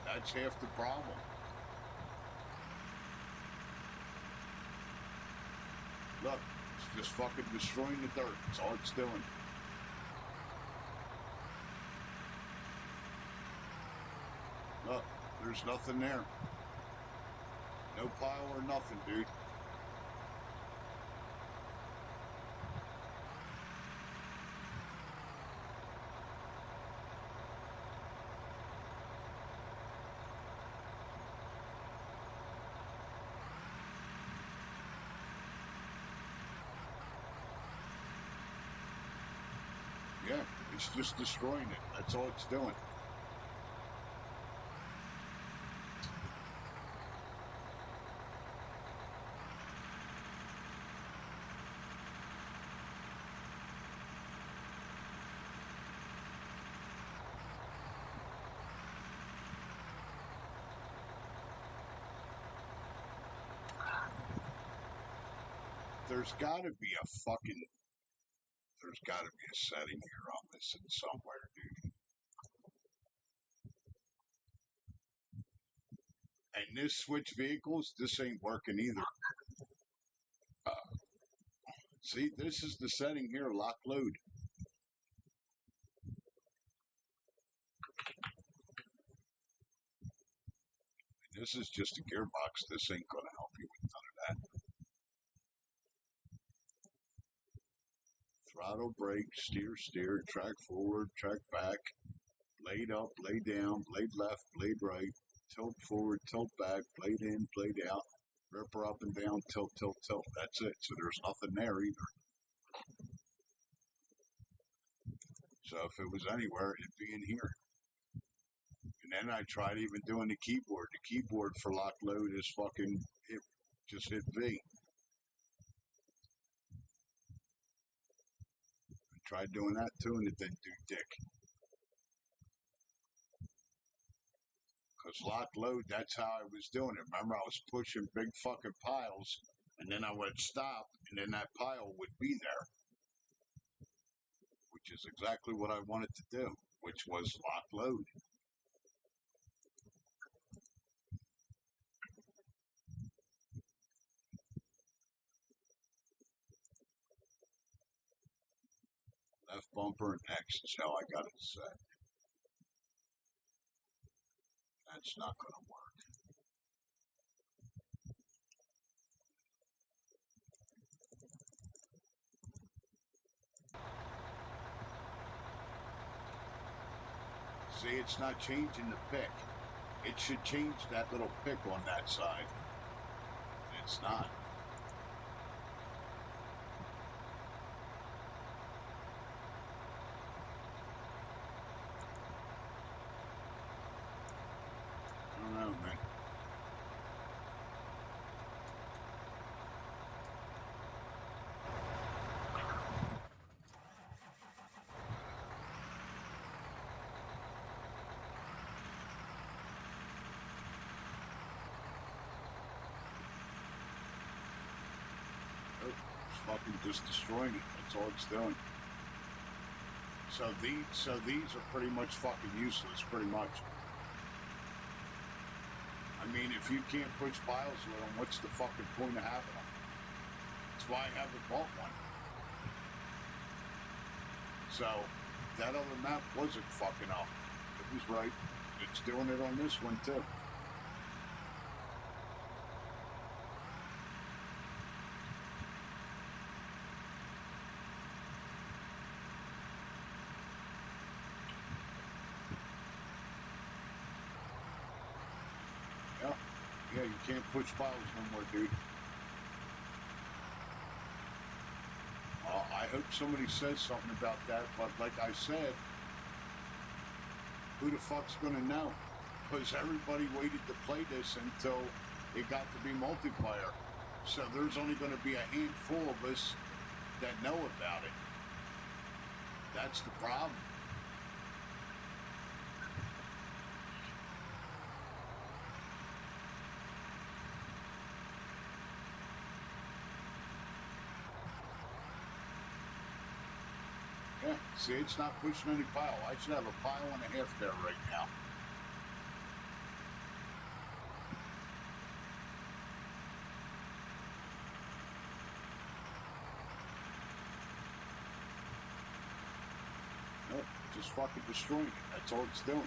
That's half the problem. Look, it's just fucking destroying the dirt. That's all it's doing. Look, there's nothing there. No pile or nothing, dude. Yeah, it's just destroying it. That's all it's doing. There's gotta be a fucking... There's gotta be a setting here on this in somewhere, dude. And this switch vehicles, this ain't working either. See, this is the setting here, lock load. This is just a gearbox. This ain't gonna help you with none of that. Throttle, brake, steer, track forward, track back, blade up, blade down, blade left, blade right, tilt forward, tilt back, blade in, blade out, ripper up and down, tilt. That's it. So there's nothing there either. So if it was anywhere, it'd be in here. And then I tried even doing the keyboard. The keyboard for lock load is fucking, it just hit V. I tried doing that too and it didn't do dick. Because lock load, that's how I was doing it. Remember, I was pushing big fucking piles, and then I would stop, and then that pile would be there. Which is exactly what I wanted to do, which was lock load. Left bumper next is how I got it set. That's not going to work. See, it's not changing the pick. It should change that little pick on that side. It's not. I don't know, man. Oh, it's fucking just destroying it. That's all it's doing. So these are pretty much fucking useless, pretty much. I mean, if you can't push piles with them, what's the fucking point of having them? That's why I haven't bought one. So, that other map wasn't fucking up. It was right. It's doing it on this one, too. Yeah, you can't push piles no more, dude. I hope somebody says something about that, but like I said, who the fuck's gonna know? Because everybody waited to play this until it got to be multiplayer. So there's only gonna be a handful of us that know about it. That's the problem. Yeah, see, it's not pushing any pile. I should have a pile and a half there right now. Nope, just fucking destroying it. That's all it's doing.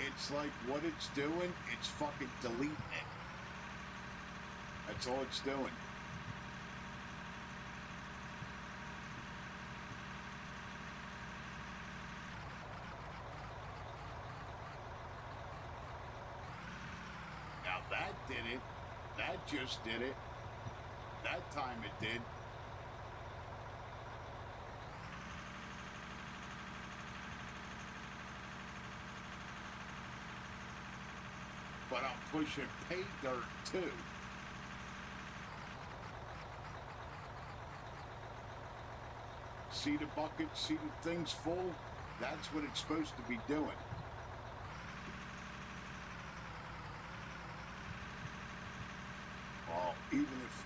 It's like what it's doing, it's fucking deleting it. That's all it's doing. Now that did it. That just did it. That time it did. But I'm pushing pay dirt too. See the bucket, see the thing's full? That's what it's supposed to be doing. Well, even if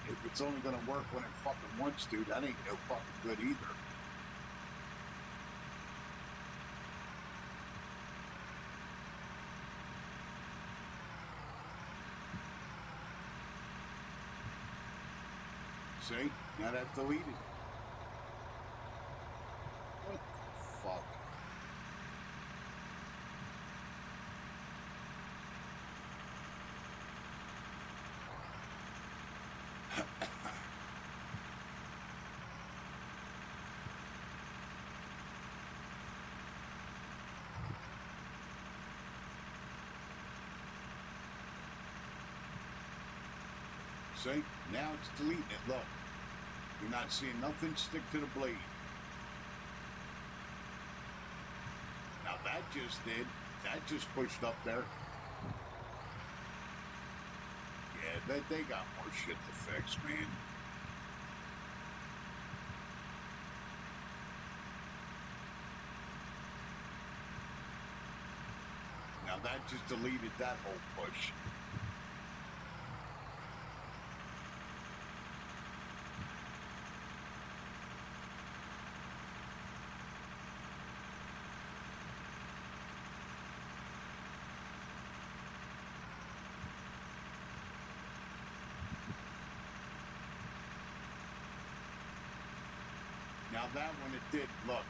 if it's only gonna work when it fucking wants to, that ain't no fucking good either. See? Now that deleted it. What the fuck? See? Now it's deleting it. Look. You're not seeing nothing stick to the blade. Now That just did. That just pushed up there. Yeah, they got more shit to fix, man. Now that just deleted that whole push. Now that one it did, look.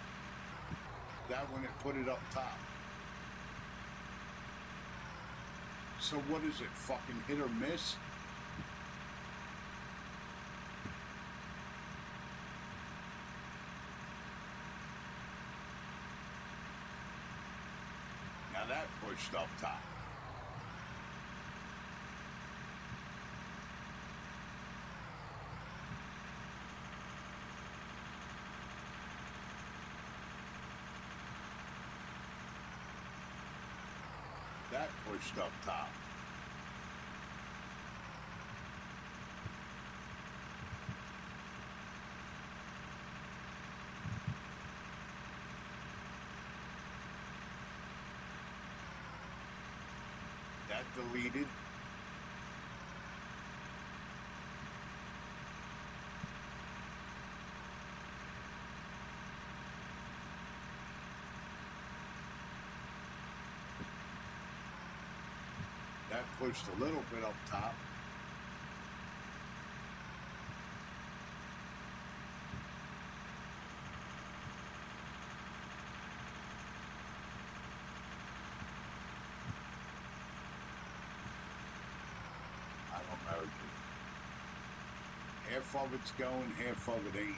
That one it put it up top. So what is it, fucking hit or miss? Now that pushed up top. That pushed up top. That deleted. That pushed a little bit up top. I don't know. Half of it's going, half of it ain't.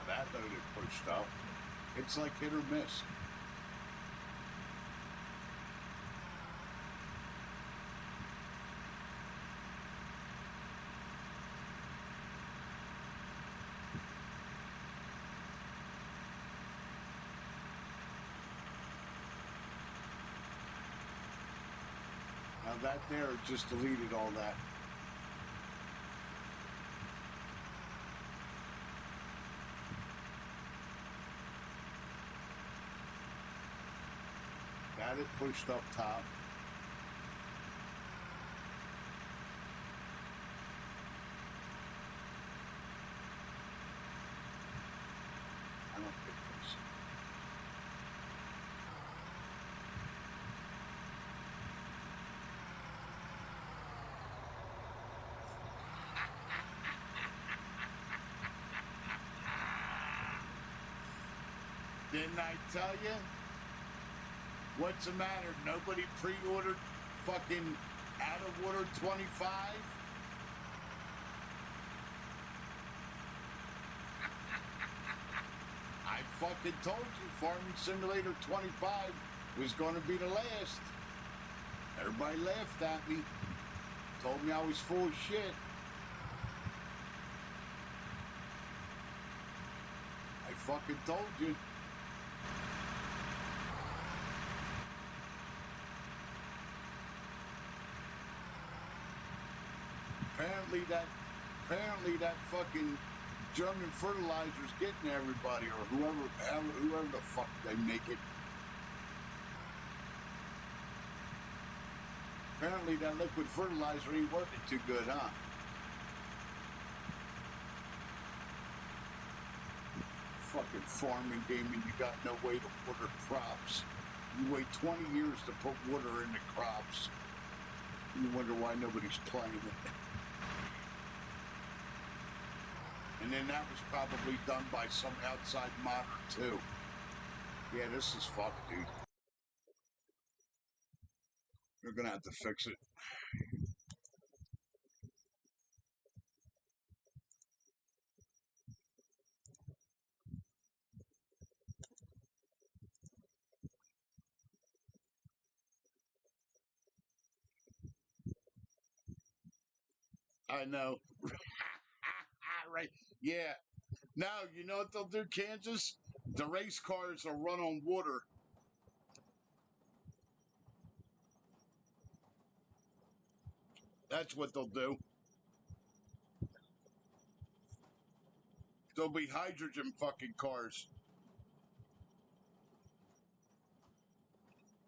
That load it pushed up. It's like hit or miss. Now that there just deleted all that. That it pushed up top. I don't think this. Didn't I tell you? What's the matter? Nobody pre-ordered fucking out of order 25? I fucking told you Farming Simulator 25 was going to be the last. Everybody laughed at me. Told me I was full of shit. I fucking told you. Apparently that fucking German fertilizer's getting everybody, or whoever the fuck they make it. Apparently that liquid fertilizer ain't working too good, huh? Fucking farming game and you got no way to water crops. You wait 20 years to put water in the crops. You wonder why nobody's playing it. And then that was probably done by some outside modder too. Yeah, this is fucked, dude. You're gonna have to fix it. I know. Right. Yeah. Now, you know what they'll do, Kansas? The race cars will run on water. That's what they'll do. There'll be hydrogen fucking cars.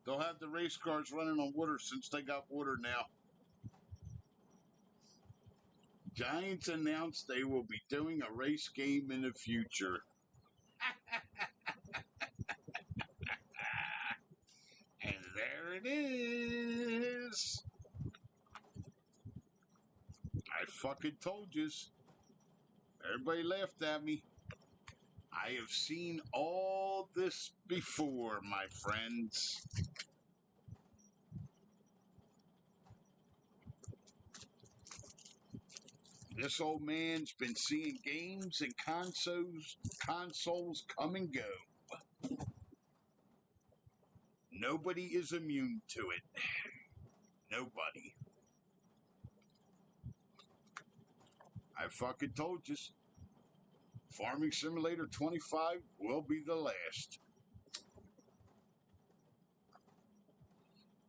They'll have the race cars running on water since they got water now. Giants announced they will be doing a race game in the future. And there it is. I fucking told you. Everybody laughed at me. I have seen all this before, my friends. This old man's been seeing games and consoles come and go. Nobody is immune to it. Nobody. I fucking told you. Farming Simulator 25 will be the last.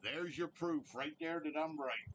There's your proof right there that I'm right.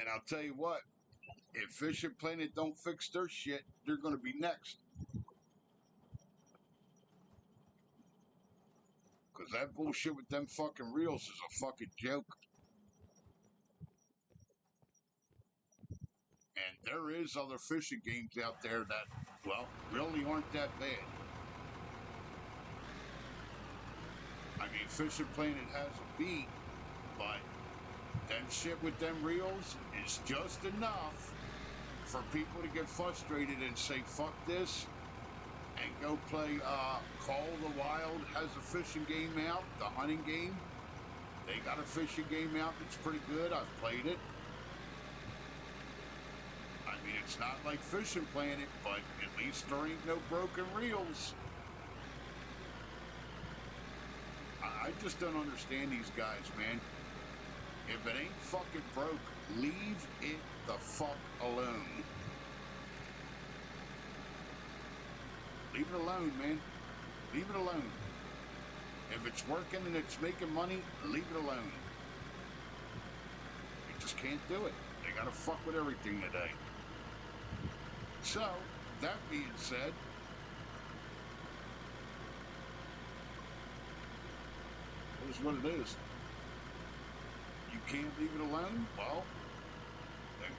And I'll tell you what, if Fishing Planet don't fix their shit, they're going to be next. Because that bullshit with them fucking reels is a fucking joke. And there is other fishing games out there that, well, really aren't that bad. I mean, Fishing Planet has a beat, but them shit with them reels is just enough for people to get frustrated and say, fuck this, and go play Call of the Wild has a fishing game out, the hunting game. They got a fishing game out that's pretty good. I've played it. I mean, it's not like Fishing Planet, but at least there ain't no broken reels. I just don't understand these guys, man. If it ain't fucking broke, leave it the fuck alone. Leave it alone, man. Leave it alone. If it's working and it's making money, leave it alone. You just can't do it. They gotta fuck with everything today. So, that being said, it is what it is. You can't leave it alone? Well,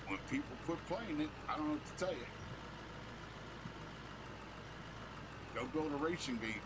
when people quit playing it, I don't know what to tell you. Go build a racing game.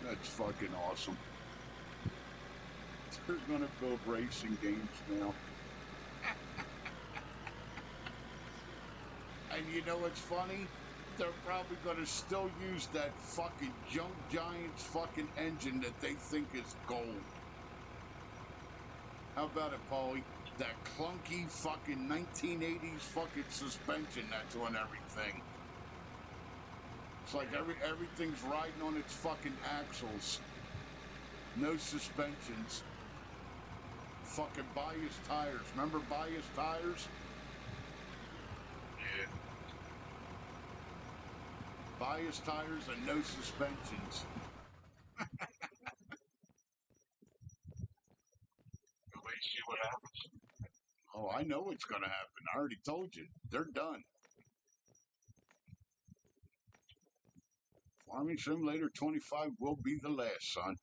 That's fucking awesome. They're gonna build racing games now. And you know what's funny? They're probably gonna still use that fucking Junk Giants fucking engine that they think is gold. How about it, Paulie? That clunky fucking 1980s fucking suspension that's on everything. It's like everything's riding on its fucking axles. No suspensions. Fucking bias tires. Remember bias tires? Yeah. Bias tires and no suspensions. happens. Oh, I know what's going to happen. I already told you. They're done. Farming Simulator 25 will be the last, son.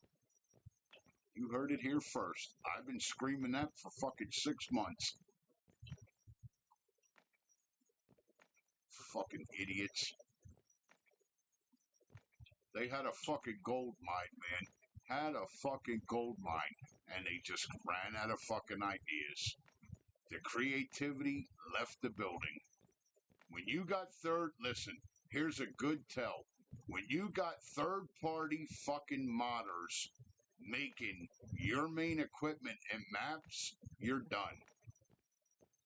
You heard it here first. I've been screaming that for fucking 6 months. Fucking idiots. They had a fucking gold mine, man. Had a fucking gold mine. And they just ran out of fucking ideas. The creativity left the building. When you got listen, here's a good tell. When you got third-party fucking modders making your main equipment and maps, you're done.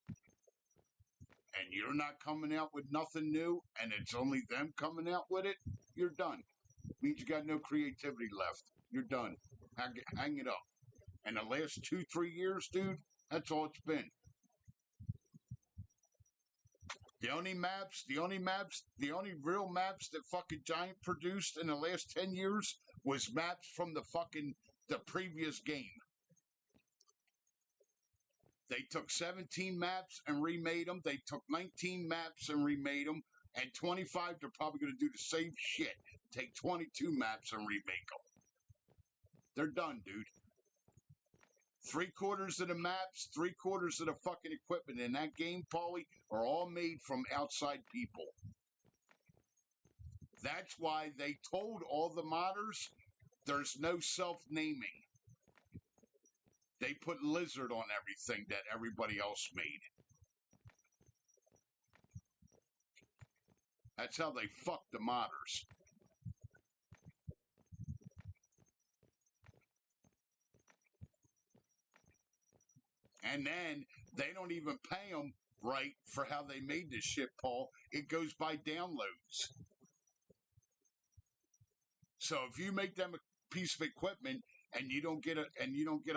And you're not coming out with nothing new, and it's only them coming out with it, you're done. Means you got no creativity left. You're done. Hang it up. And the last 2-3 years, dude, that's all it's been. The only real maps that fucking Giant produced in the last 10 years was maps from the previous game. They took 17 maps and remade them. They took 19 maps and remade them. And 25, they're probably going to do the same shit. Take 22 maps and remake them. They're done, dude. 3/4 of the maps, 3/4 of the fucking equipment in that game, Paulie, are all made from outside people. That's why they told all the modders there's no self-naming. They put Lizard on everything that everybody else made. That's how they fucked the modders. And then they don't even pay them right for how they made this shit, Paul. It goes by downloads. So if you make them a piece of equipment and you don't get a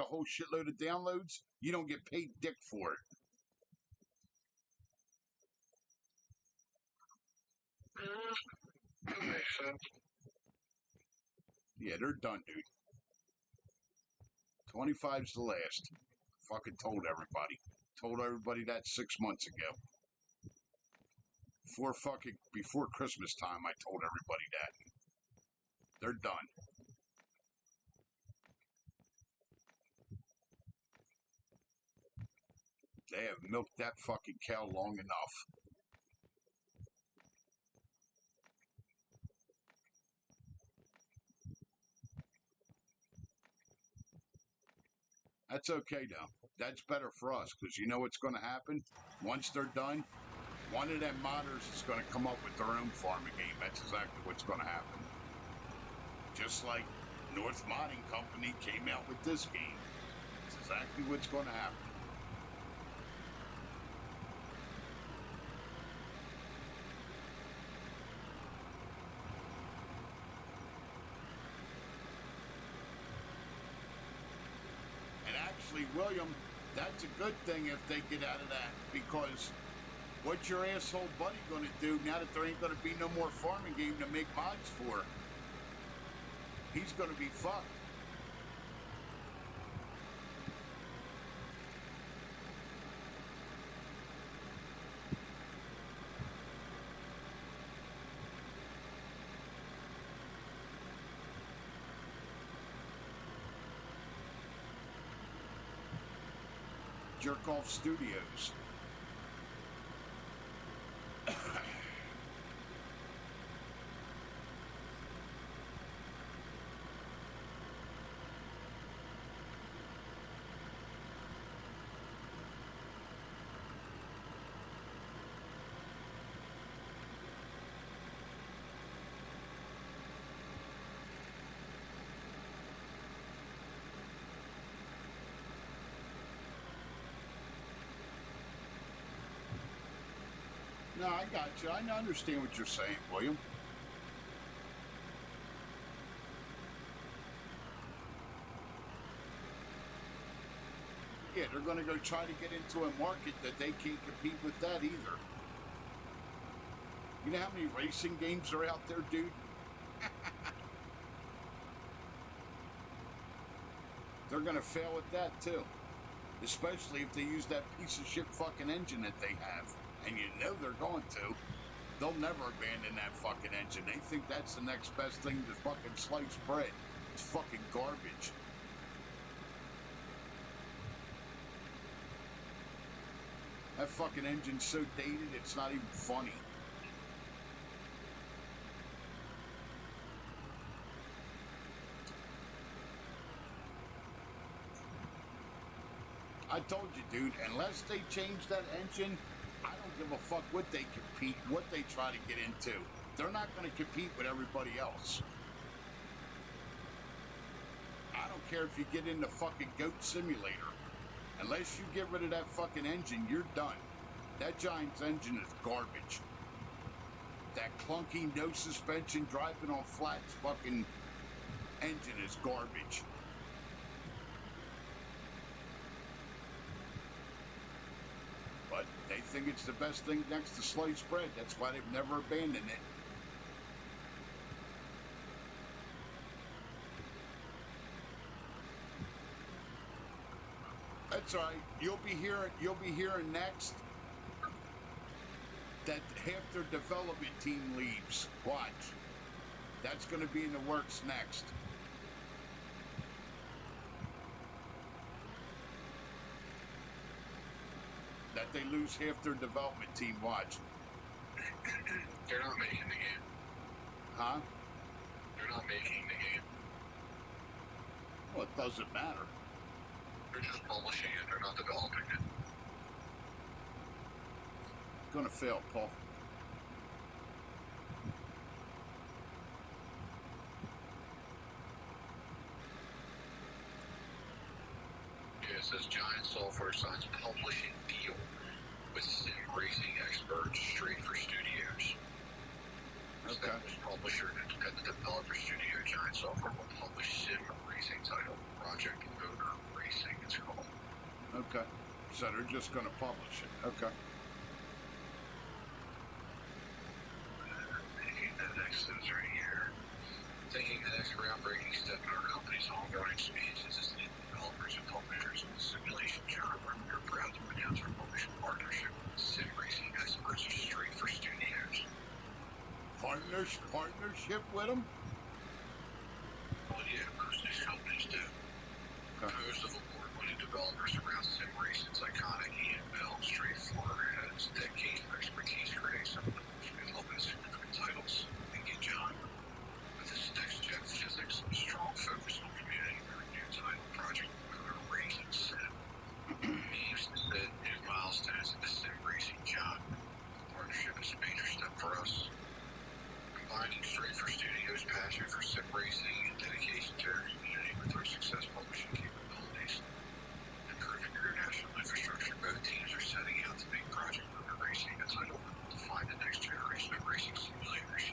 whole shitload of downloads, you don't get paid dick for it. That makes sense. Yeah, they're done, dude. 25's the last. Fucking told everybody. Told everybody that 6 months ago. Before Christmas time, I told everybody that. They're done. They have milked that fucking cow long enough. That's okay, though. That's better for us, because you know what's going to happen? Once they're done, one of them modders is going to come up with their own farming game. That's exactly what's going to happen. Just like North Modding Company came out with this game. That's exactly what's going to happen. Actually, William, that's a good thing if they get out of that, because what's your asshole buddy going to do now that there ain't going to be no more farming game to make mods for? He's going to be fucked. Jerk Off Studios. No, I got you. I understand what you're saying, William. Yeah, they're going to go try to get into a market that they can't compete with that either. You know how many racing games are out there, dude? They're going to fail at that, too. Especially if they use that piece of shit fucking engine that they have. And you know they're going to. They'll never abandon that fucking engine. They think that's the next best thing to fucking sliced bread. It's fucking garbage. That fucking engine's so dated, it's not even funny. I told you, dude, unless they change that engine, I don't give a fuck what they compete, what they try to get into. They're not going to compete with everybody else. I don't care if you get into fucking Goat Simulator. Unless you get rid of that fucking engine, you're done. That Giants engine is garbage. That clunky, no suspension, driving on flats fucking engine is garbage. But they think it's the best thing next to sliced bread. That's why they've never abandoned it. That's all right. You'll be hearing next that half their development team leaves. Watch. That's going to be in the works next. That they lose half their development team. Watch. They're not making the game. Huh? They're not making the game. Well, it doesn't matter. They're just publishing it. They're not developing it. Gonna fail, Paul. Yeah, it says Giant Software signs publishing deal with sim racing expert Strafer Studios. Okay. Established publisher and independent developer studio Giant Software will publish sim racing title Project Motor Racing. It's called. Okay. So they're just gonna publish it. Okay. The next is right here. Taking the next groundbreaking step in our company's ongoing expansion is the developers and publishers of the simulation genre. We're proud to announce our publishing partnership with sim racing experts of Strafer Studios. Partnership with them? Well, yeah, most of these companies do. Okay. Composed of award-winning developers around sim racing's iconic EML, straightforward, has decades of expertise creating some of the most developing significant titles in the genre. With its next-gen physics and strong focus on community, our new title, Project Motor Racing Sim, aims to set new milestones in the sim racing genre. The partnership is a major step for us. Combining Strafer Studios' passion for sim racing and dedication to our community with our success publishing capabilities. Improving international infrastructure, both teams are setting out to make Project Motor Racing a title that will define the next generation of racing simulators.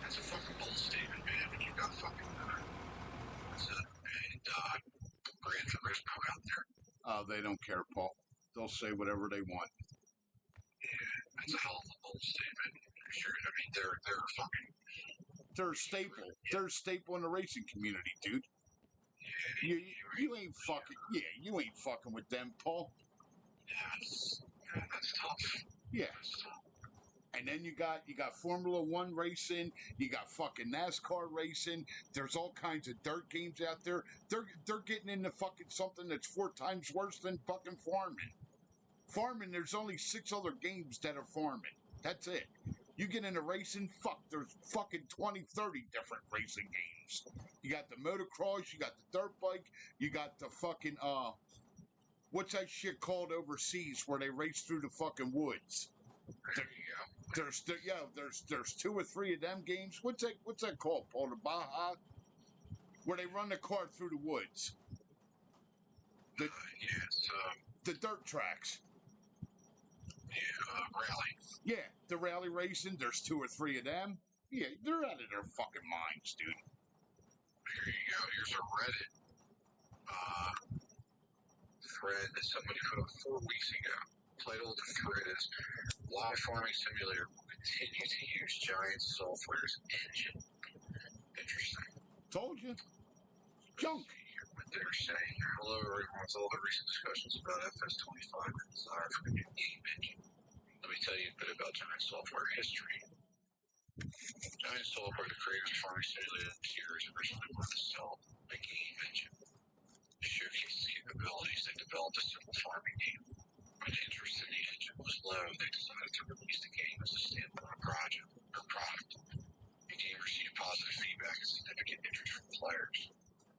That's a fucking bold statement, man, when you got fucking what's it? And Gran Turismo out there. Oh, they don't care, Paul. They'll say whatever they want. Yeah, that's a hell of a bold statement. Sure, I mean they're fucking. They're a staple. They're a staple in the racing community, dude. Yeah, You ain't fucking. Yeah, you ain't fucking with them, Paul. that's tough. Yeah. That's tough. And then you got Formula One racing. You got fucking NASCAR racing. There's all kinds of dirt games out there. They're getting into fucking something that's 4 times worse than fucking farming. Farming, there's only 6 other games that are farming. That's it. You get into racing, there's fucking 20, 30 different racing games. You got the motocross, you got the dirt bike, you got the fucking, what's that shit called overseas where they race through the fucking woods? There you go. There's 2 or 3 of them games. What's that called, Paul? The Baja? Where they run the car through the woods. Yeah, it's The dirt tracks. rally. Yeah, the rally racing, there's 2 or 3 of them. Yeah, they're out of their fucking minds, dude. Here you go. Here's a Reddit thread that somebody put up 4 weeks ago. Title of the thread is Live Farming Simulator will continue to use Giant Software's engine. Interesting. Told you. Junk. hear what they're saying. Hello, everyone. With all the recent discussions about FS25 and the desire for a new game engine, let me tell you a bit about Giant Software history. Giant Software, the creators of Farming Simulator series, originally wanted to sell a game engine. To showcase its capabilities, they developed a simple farming game. When interest in the engine was low, they decided to release the game as a standalone product. The game received positive feedback and significant interest from players.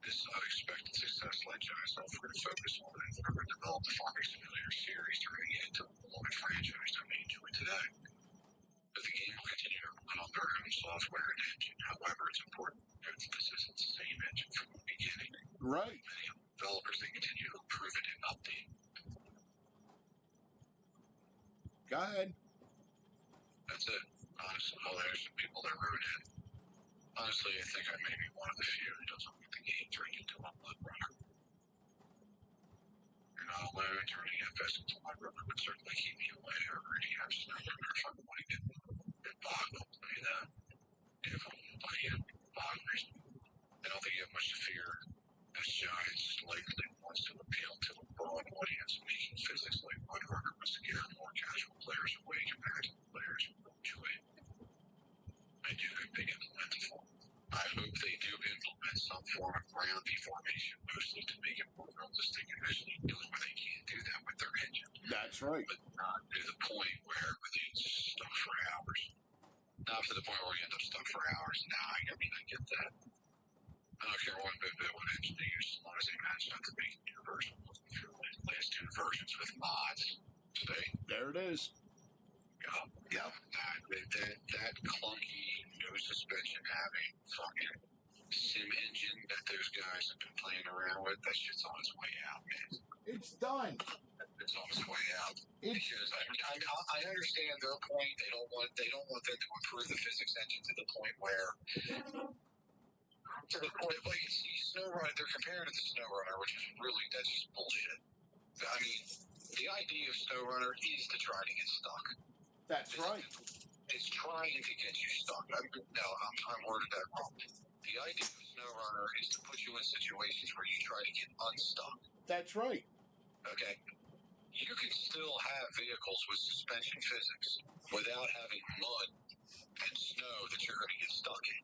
This unexpected success led Giant Software to focus on and further develop the Farming Simulator series, turning it into a beloved franchise that we enjoy today. But the game will continue to run on their own software and engine. However, it's important to note that this isn't the same engine from the beginning. Right. Many developers, they continue to improve it and update. Go ahead. That's it. Honestly, there's some people that wrote in. Honestly, I think I may be one of the few who doesn't want the game turned into a Blood Runner. You're not alone. Turning FS into Blood Runner would certainly keep me away. I already have Snow Runner if I'm wanting to get Bog will play that. If I'm going to play it, Bog reason. I don't think you have much to fear, as Giants likely wants to appeal to a broad audience, making physics like Blood Runner would scare more casual players away compared to players who enjoy it. I do hope they implement the form. I hope they do implement some form of ground deformation, mostly to make it more realistic and visually doing what they can't do that with their engine. That's right. But not to the point where they stuck for hours. Not to the point where we end up stuck for hours. Nah, I mean, I get that. I don't care one bit what engine they use, as long as they match up to make a new version. Looking through the last two versions with mods. Stay. There it is. Yeah. That clunky, no suspension having fucking sim engine that those guys have been playing around with, that shit's on its way out, man. It's done. It's on its way out. It's Because I understand their point. They don't want them to improve the physics engine to the point where like you see SnowRunner, they're comparing it to SnowRunner, which is really, that's just bullshit. I mean, the idea of SnowRunner is to try to get stuck. that's right. It's trying to get you stuck. I'm worded that wrong. The idea of SnowRunner is to put you in situations where you try to get unstuck. That's right. Okay? You can still have vehicles with suspension physics without having mud and snow that you're going to get stuck in.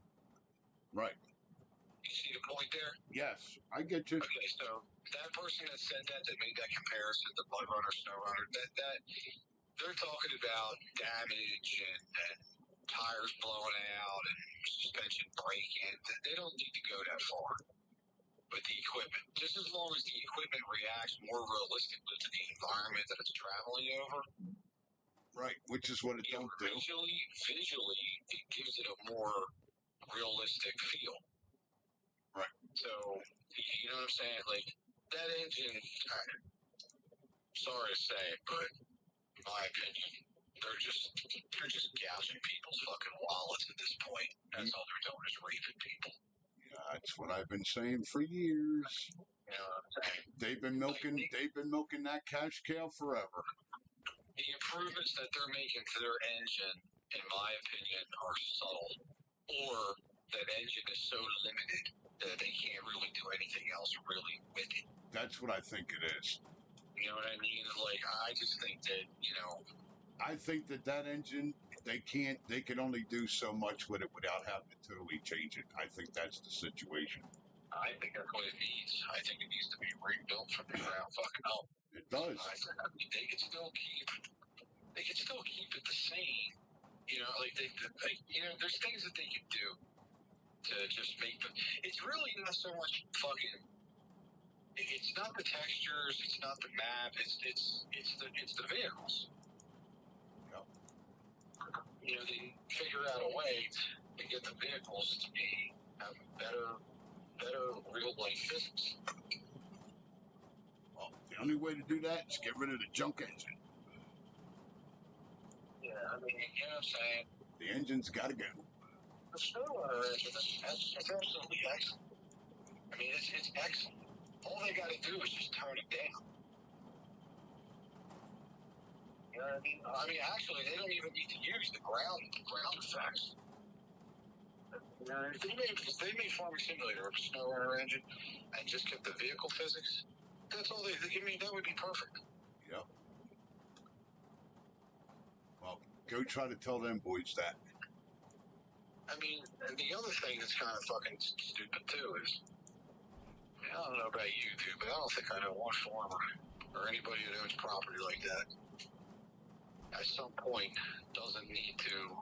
Right. You see the point there? Yes, I get you. Okay, so that person that said that made that comparison to Blood Runner, SnowRunner, that they're talking about damage and tires blowing out and suspension breaking. They don't need to go that far with the equipment. Just as long as the equipment reacts more realistically to the environment that it's traveling over. Right, which is what it don't do. Visually, it gives it a more realistic feel. Right. So, you know what I'm saying? Like, that engine, sorry to say it, but in my opinion, they're just gouging people's fucking wallets at this point. That's all they're doing is raping people. Yeah, that's what I've been saying for years. You know what I'm saying? They've been milking that cash cow forever. The improvements that they're making to their engine, in my opinion, are subtle. Or that engine is so limited that they can't really do anything else really with it. That's what I think it is. You know what I mean? Like, I just think that, I think that engine, they can only do so much with it without having to totally change it. I think that's the situation. I think that's what it needs. I think it needs to be rebuilt from the ground fucking up. It does. They could still keep it the same. There's things that they could do to just make them. It's really not so much fucking. It's not the textures. It's not the map. It's the vehicles. Yep. They figure out a way to get the vehicles to have better real life physics. Well, the only way to do that is get rid of the junk engine. Yeah, I mean, you know what I'm saying? The engine's got to go. The SnowRunner engine is absolutely excellent. I mean, it's excellent. All they got to do is just turn it down. You know what I mean? I mean, actually, they don't even need to use the ground effects. If they made Farming Simulator with a SnowRunner engine and just kept the vehicle physics, that's all they. I mean, that would be perfect. Yep. Well, go try to tell them boys that. I mean, and the other thing that's kind of fucking stupid too is, I don't know about you two, but I don't think I know one farmer or anybody that owns property like that at some point doesn't need to,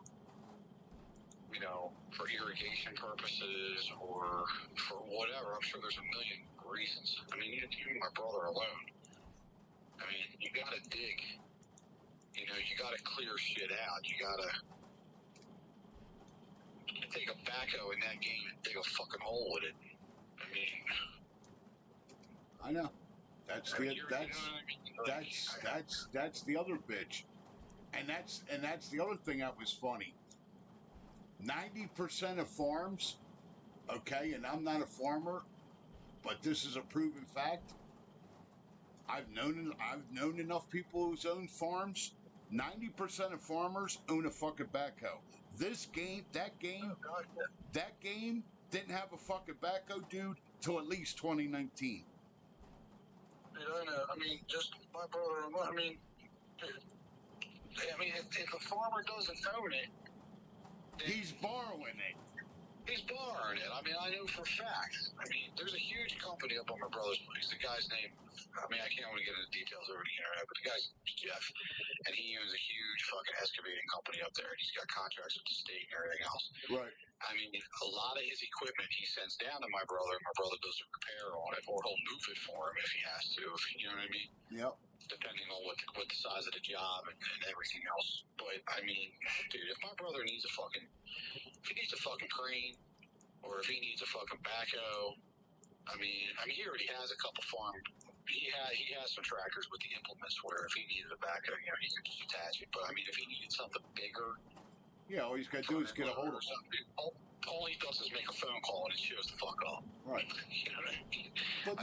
you know, for irrigation purposes or for whatever. I'm sure there's a million reasons. I mean, even my brother alone. I mean, you gotta dig. You know, you gotta clear shit out. You gotta take a backhoe in that game and dig a fucking hole with it. I mean, I know. That's the other bitch, and that's the other thing that was funny. 90% of farms, okay, and I'm not a farmer, but this is a proven fact. I've known enough people who's owned farms. 90% of farmers own a fucking backhoe. That game didn't have a fucking backhoe, dude, till at least 2019. Dude, I know. I mean, just my brother. I mean, dude, if a farmer doesn't own it, he's borrowing it. He's borrowing it. I mean, I know for a fact. I mean, there's a huge company up on my brother's place. The guy's name, I mean, I can't want to get into details over the internet, but the guy's Jeff, and he owns a huge fucking excavating company up there, and he's got contracts with the state and everything else. Right. I mean, a lot of his equipment he sends down to my brother, and my brother does a repair on it, or he'll move it for him if he has to, you know what I mean? Yep. Depending on what the size of the job and everything else. But, I mean, dude, if my brother needs a fucking crane, or if he needs a fucking backhoe, I mean, he already has a couple farm. He has some tractors with the implements where if he needed a backhoe, you know, he could just attach it. But I mean, if he needed something bigger, yeah, all he's got to do is get a hold of something. All he does is make a phone call and it shows the fuck up. Right. You know what I mean? But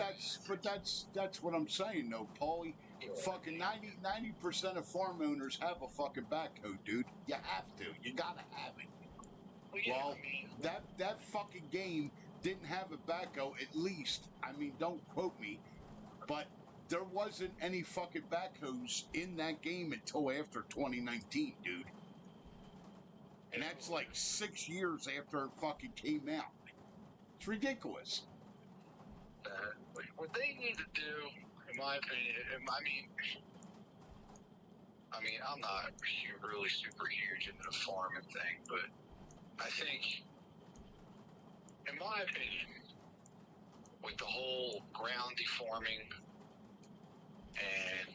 that's what I'm saying, though, Paulie. Yeah. Fucking 90% of farm owners have a fucking backhoe, dude. You have to. You gotta have it. Well, that fucking game didn't have a backhoe, at least. I mean, don't quote me, but there wasn't any fucking backhoes in that game until after 2019, dude. And that's like 6 years after it fucking came out. It's ridiculous. What they need to do, in my opinion, I mean, I'm not really super huge into the farming thing, but I think, in my opinion, with the whole ground deforming and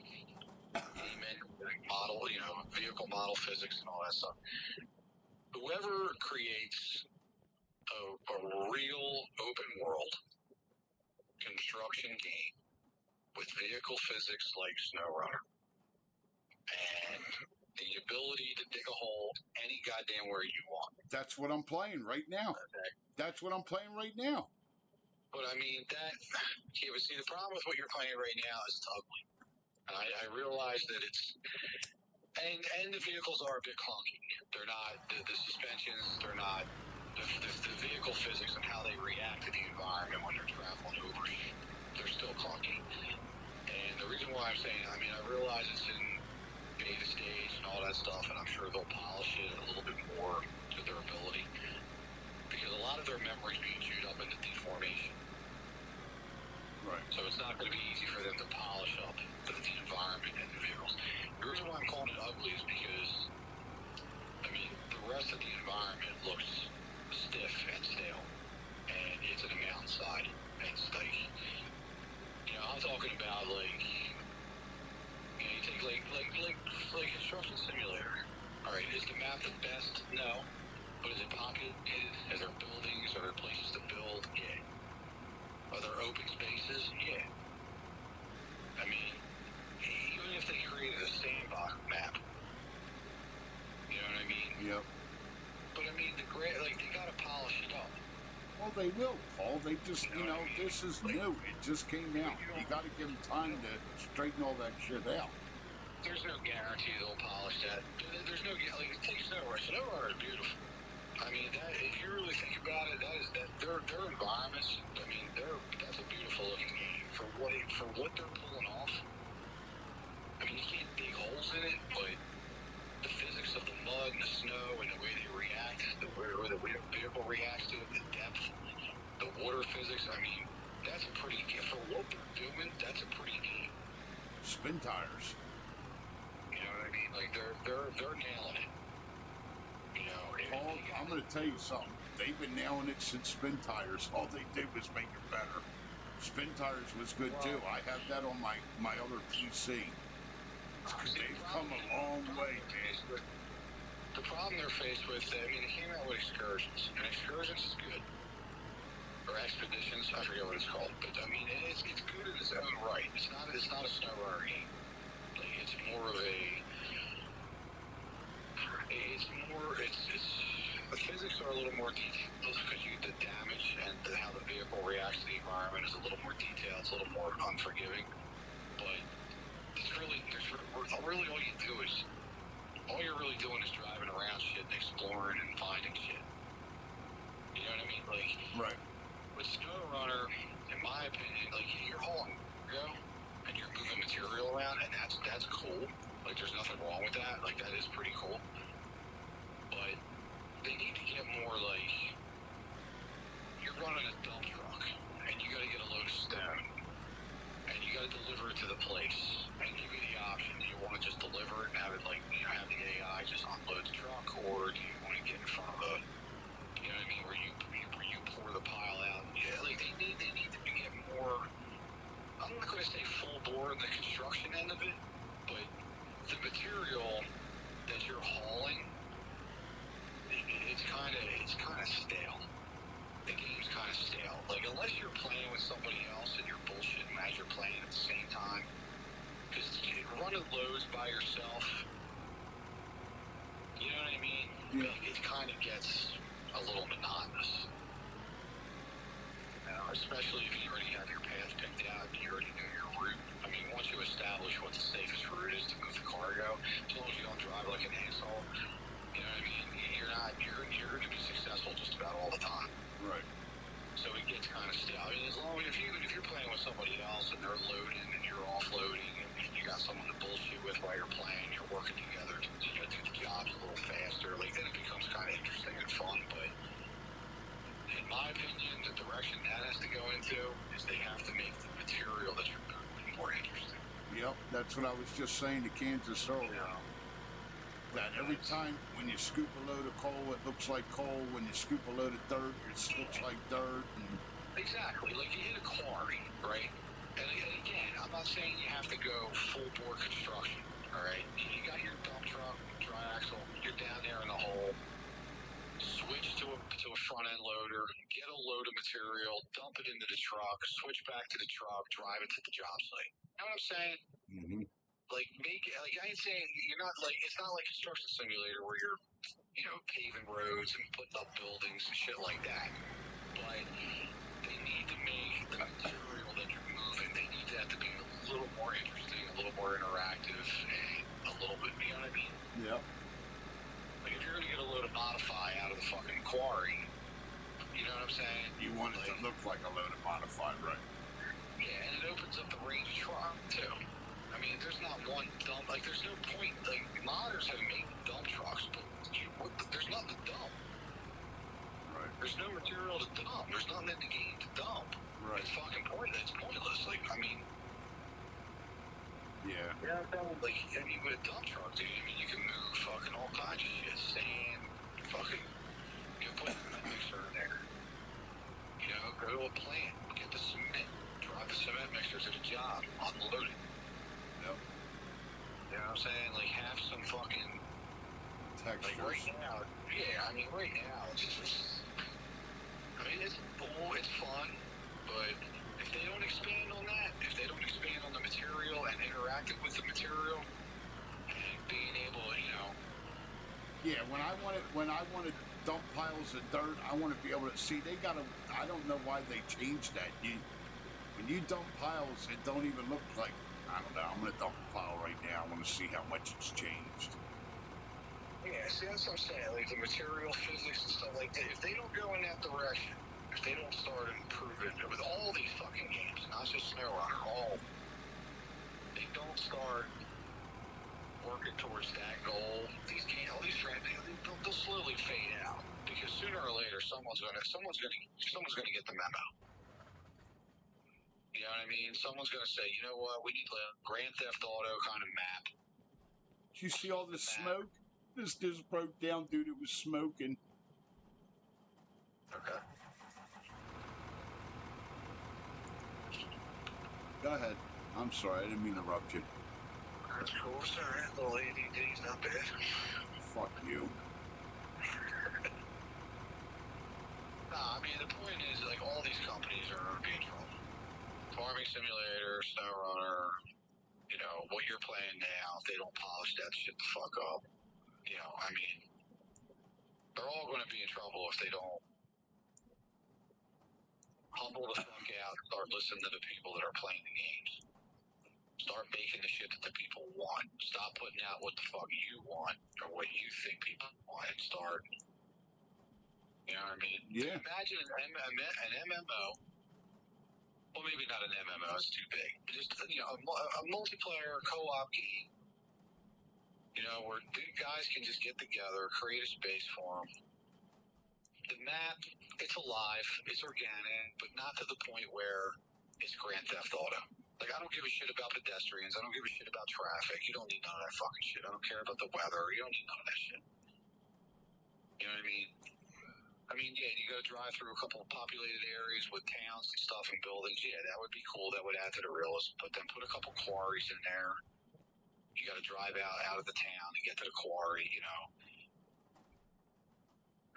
model, you know, vehicle model physics and all that stuff, whoever creates a real open world construction game with vehicle physics like SnowRunner and the ability to dig a hole any goddamn where you want. That's what I'm playing right now. Okay. That's what I'm playing right now. But I mean, but see, the problem with what you're playing right now is it's ugly. And I realize that it's, and the vehicles are a bit clunky. They're not, the suspensions, they're not, the vehicle physics and how they react to the environment when they're traveling over, they're still clunky. And the reason why I'm saying, I mean, I realize it's in beta stage and all that stuff, and I'm sure they'll polish it a little bit more to their ability, because a lot of their memory is being chewed up into deformation. Right. So it's not going to be easy for them to polish up the environment and the vehicles. The reason why I'm calling it ugly is because, I mean, the rest of the environment looks stiff and stale, and it's in a mountainside. It's like, you know, I'm talking about like, you know, you take like Construction Simulator. All right, is the map the best? No. But is it populated? Is there buildings? Are there places to build? Yeah. Are there open spaces? Yeah. I mean, even if they created a sandbox map, you know what I mean? Yep. But I mean, they gotta polish it up. Well, they will, Paul. They just, you know, this is new. It just came out. You gotta give them time to straighten all that shit out. There's no guarantee they'll polish that. There's no, like, take SnowRunner. SnowRunner is beautiful. I mean, if you really think about it, that their environments. I mean, that's a beautiful looking game for what they're pulling off. I mean, you can't dig holes in it, but the physics of the mud and the snow and the way they react, the way the vehicle reacts to it, the depth, the water physics. I mean, that's a pretty, for what they're doing, that's a pretty game. Spin tires. You know what I mean? Like they're nailing it. You know, Paul, I'm going to tell you something. They've been nailing it since Spin Tires. All they did was make it better. Spin Tires was good too. I have that on my other PC. They've come a long way, man. The problem they're faced with, I mean, they came out with Excursions, and Excursions is good. Or Expeditions, I forget what it's called, but I mean, it's good in its own right. It's not a SnowRunner game. Like, it's more of the physics are a little more detailed because the damage and how the vehicle reacts to the environment is a little more detailed. It's a little more unforgiving, but it's really all you're really doing is driving around shit and exploring and finding shit. You know what I mean? Like, right. With SnowRunner, in my opinion, like, you're hauling, and you're moving material around, and that's cool. Like, there's nothing wrong with that. Like, that is pretty cool. But they need to get more, like, you're running a dump truck, and you got to get a load of stone, and you got to deliver it to the place, and give you the option. Do you want to just deliver it and have it, like, you know, have the AI just unload the truck, or do you want to get in front of you know what I mean, where you pour the pile out? Yeah, like, they need to get more, I'm not going to say full bore in the construction end of it, but the material that you're hauling, it's kind of stale. The game's kind of stale. Like, unless you're playing with somebody else and you're bullshitting as you're playing at the same time, because running loads by yourself, you know what I mean? Yeah. It kind of gets a little monotonous. You know, especially if you already have your path picked out and you already know your route. I mean, once you establish what the safest route is to move the cargo, as long as you don't drive like an asshole, you know what I mean? You're going to be successful just about all the time. Right. So it gets kind of stale. I mean, as long as if you're playing with somebody else and they're loading and you're offloading and you got someone to bullshit with while you're playing, you're working together to do the jobs a little faster. Like, then it becomes kind of interesting and fun. But in my opinion, the direction that has to go into is they have to make the material that you're moving more interesting. Yep, that's what I was just saying to Kansas earlier. That every time when you scoop a load of coal, it looks like coal. When you scoop a load of dirt, it looks like dirt. And exactly. Like, you hit a quarry, right? And again, I'm not saying you have to go full bore construction, all right? You got your dump truck, tri-axle, you're down there in the hole, switch to a front-end loader, get a load of material, dump it into the truck, switch back to the truck, drive it to the job site. You know what I'm saying? mm-hmm. Like, I ain't saying you're not like, it's not like Construction Simulator where you're, you know, paving roads and putting up buildings and shit like that. But they need to make the material that you're moving, they need that to be a little more interesting, a little more interactive, and a little bit, you know what I mean? Yep. Like, if you're going to get a load of Modify out of the fucking quarry, you know what I'm saying? You want it to look like a load of Modify, right? Yeah, and it opens up the range truck, too. I mean, there's not one dump, like, there's no point, like, modders have made dump trucks, but there's nothing to dump. Right. There's no material to dump. There's nothing in the game to dump. Right. It's fucking pointless. It's pointless. Like, I mean... Yeah. Like, I mean, with a dump truck, dude, I mean, you can move fucking all kinds of shit. Sand, fucking... You know, put a mixer in there. You know, go to a plant, get the cement, drive the cement mixer to the job, unload it. Yep. You know what I'm saying? Like, have some fucking... Textures. Like, right now, yeah, I mean, right now, it's just... I mean, it's cool, it's fun, but if they don't expand on that, if they don't expand on the material and interacting with the material, and being able, you know... Yeah, when I want to dump piles of dirt, I want to be able to see. They gotta. I don't know why they changed that. When you dump piles, it don't even look like. I don't know. I'm gonna dump a pile right now. I want to see how much it's changed. Yeah, see, that's what I'm saying. Like the material physics and stuff like that. If they don't go in that direction, if they don't start improving with all these fucking games, not just SnowRunner, all they don't start working towards that goal, these games, all these they'll slowly fade out because sooner or later someone's gonna get the memo. You know what I mean? Someone's gonna say, you know what, we need a Grand Theft Auto kind of map. Did you see all this smoke? This broke down, dude. It was smoking. Okay. Go ahead. I'm sorry, I didn't mean to interrupt you. That's cool, sir. Little ADD's not bad. Fuck you. Nah, I mean, the point is, like, all these companies are going to be in trouble. Farming Simulator, SnowRunner, you know, what you're playing now, if they don't polish that shit the fuck up, you know, I mean, they're all going to be in trouble if they don't humble the fuck out and start listening to the people that are playing the games. Start making the shit that the people want. Stop putting out what the fuck you want or what you think people want and start, you know what I mean? Yeah. Imagine an MMO. Well, maybe not an MMO, it's too big. Just, you know, a multiplayer co-op game, you know, where guys can just get together, create a space for them. The map, it's alive, it's organic, but not to the point where it's Grand Theft Auto. Like, I don't give a shit about pedestrians. I don't give a shit about traffic. You don't need none of that fucking shit. I don't care about the weather. You don't need none of that shit. You know what I mean? I mean, yeah, you got to drive through a couple of populated areas with towns and stuff and buildings. Yeah, that would be cool. That would add to the realism. But then put a couple quarries in there. You got to drive out of the town to get to the quarry, you know.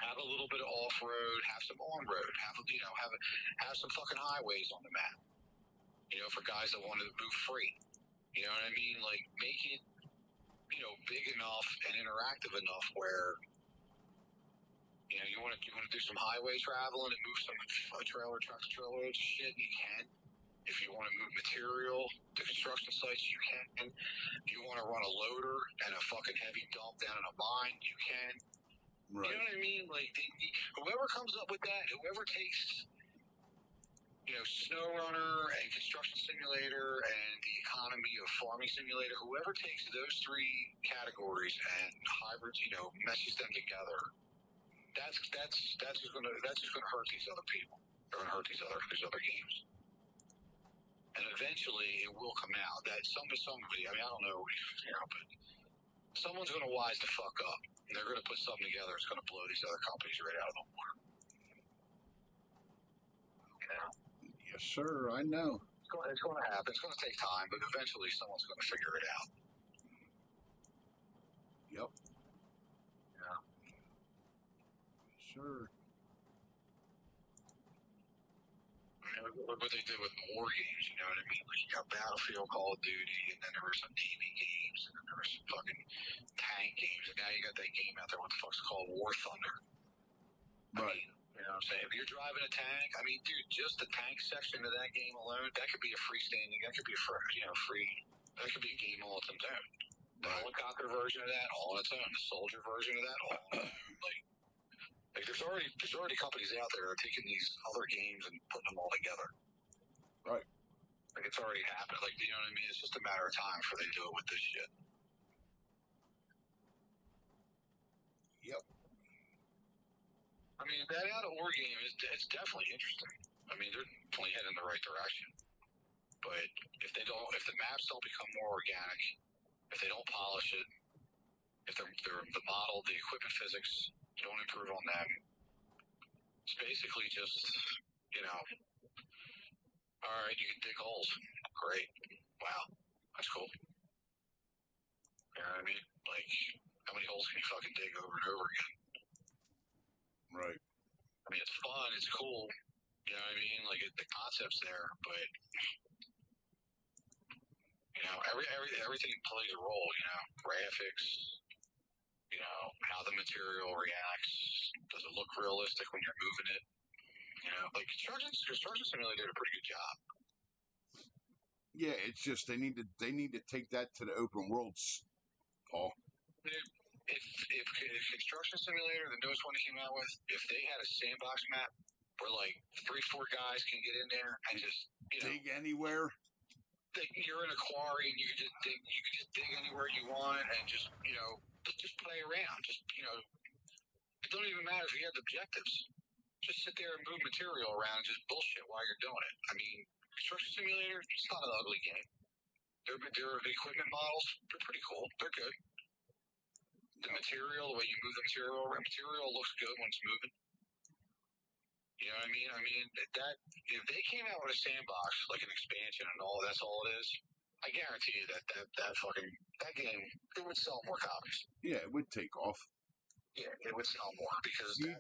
Have a little bit of off-road, have some on-road, have some fucking highways on the map. You know, for guys that want to move free. You know what I mean? Like, make it, you know, big enough and interactive enough where, you know, you want to do some highway traveling and move some trucks, trailers, shit, you can. If you want to move material to construction sites, you can. If you want to run a loader and a fucking heavy dump down in a mine, you can. Right. You know what I mean? Like, whoever comes up with that, whoever takes, you know, SnowRunner and Construction Simulator and the economy of Farming Simulator, whoever takes those three categories and hybrids, you know, meshes them together, that's just gonna hurt these other people. They're gonna hurt these other games. And eventually it will come out that somebody, I mean, I don't know, you know, but someone's gonna wise the fuck up. And they're gonna put something together that's gonna blow these other companies right out of the water. You know? Yes, sir, I know. It's going to happen. It's going to take time, but eventually someone's going to figure it out. Yep. Yeah. Sure. Look what they did with war games, you know what I mean? Like, you got Battlefield, Call of Duty, and then there were some Navy games, and then there were some fucking tank games, and now you got that game out there, what the fuck's called War Thunder. Right. I mean, you know what I'm saying? If you're driving a tank, I mean, dude, just the tank section of that game alone, that could be a freestanding, that could be that could be a game all its own. The helicopter version of that, all on its own. The soldier version of that, all on its own. Like there's already companies out there that are taking these other games and putting them all together. Right. Like it's already happened. Like, you know what I mean? It's just a matter of time before they do it with this shit. Yep. I mean, that out of war game it's definitely interesting. I mean, they're definitely heading in the right direction. But if the maps don't become more organic, if they don't polish it, if the model, the equipment physics don't improve on them, it's basically just, you know, all right, you can dig holes. Great. Wow. That's cool. You know what I mean? Like, how many holes can you fucking dig over and over again? Right. I mean, it's fun. It's cool. You know what I mean? Like, the concept's there, but, you know, everything plays a role, you know? Graphics, you know, how the material reacts. Does it look realistic when you're moving it? You know, like, Construction Simulator did a pretty good job. Yeah, it's just they need to take that to the open worlds, Paul. if Construction Simulator, the newest one they came out with, if they had a sandbox map where like 3-4 guys can get in there and just dig anywhere. You're in a quarry and you can just dig anywhere you want and just just play around. Just it don't even matter if you have objectives. Just sit there and move material around and just bullshit while you're doing it. I mean, Construction Simulator, it's not an ugly game. Their equipment models, they're pretty cool. They're good. The material, the way you move the material looks good when it's moving. You know what I mean? I mean, that if they came out with a sandbox, like an expansion and all, that's all it is, I guarantee you that game, it would sell more copies. Yeah, it would take off. Yeah, it would sell more because you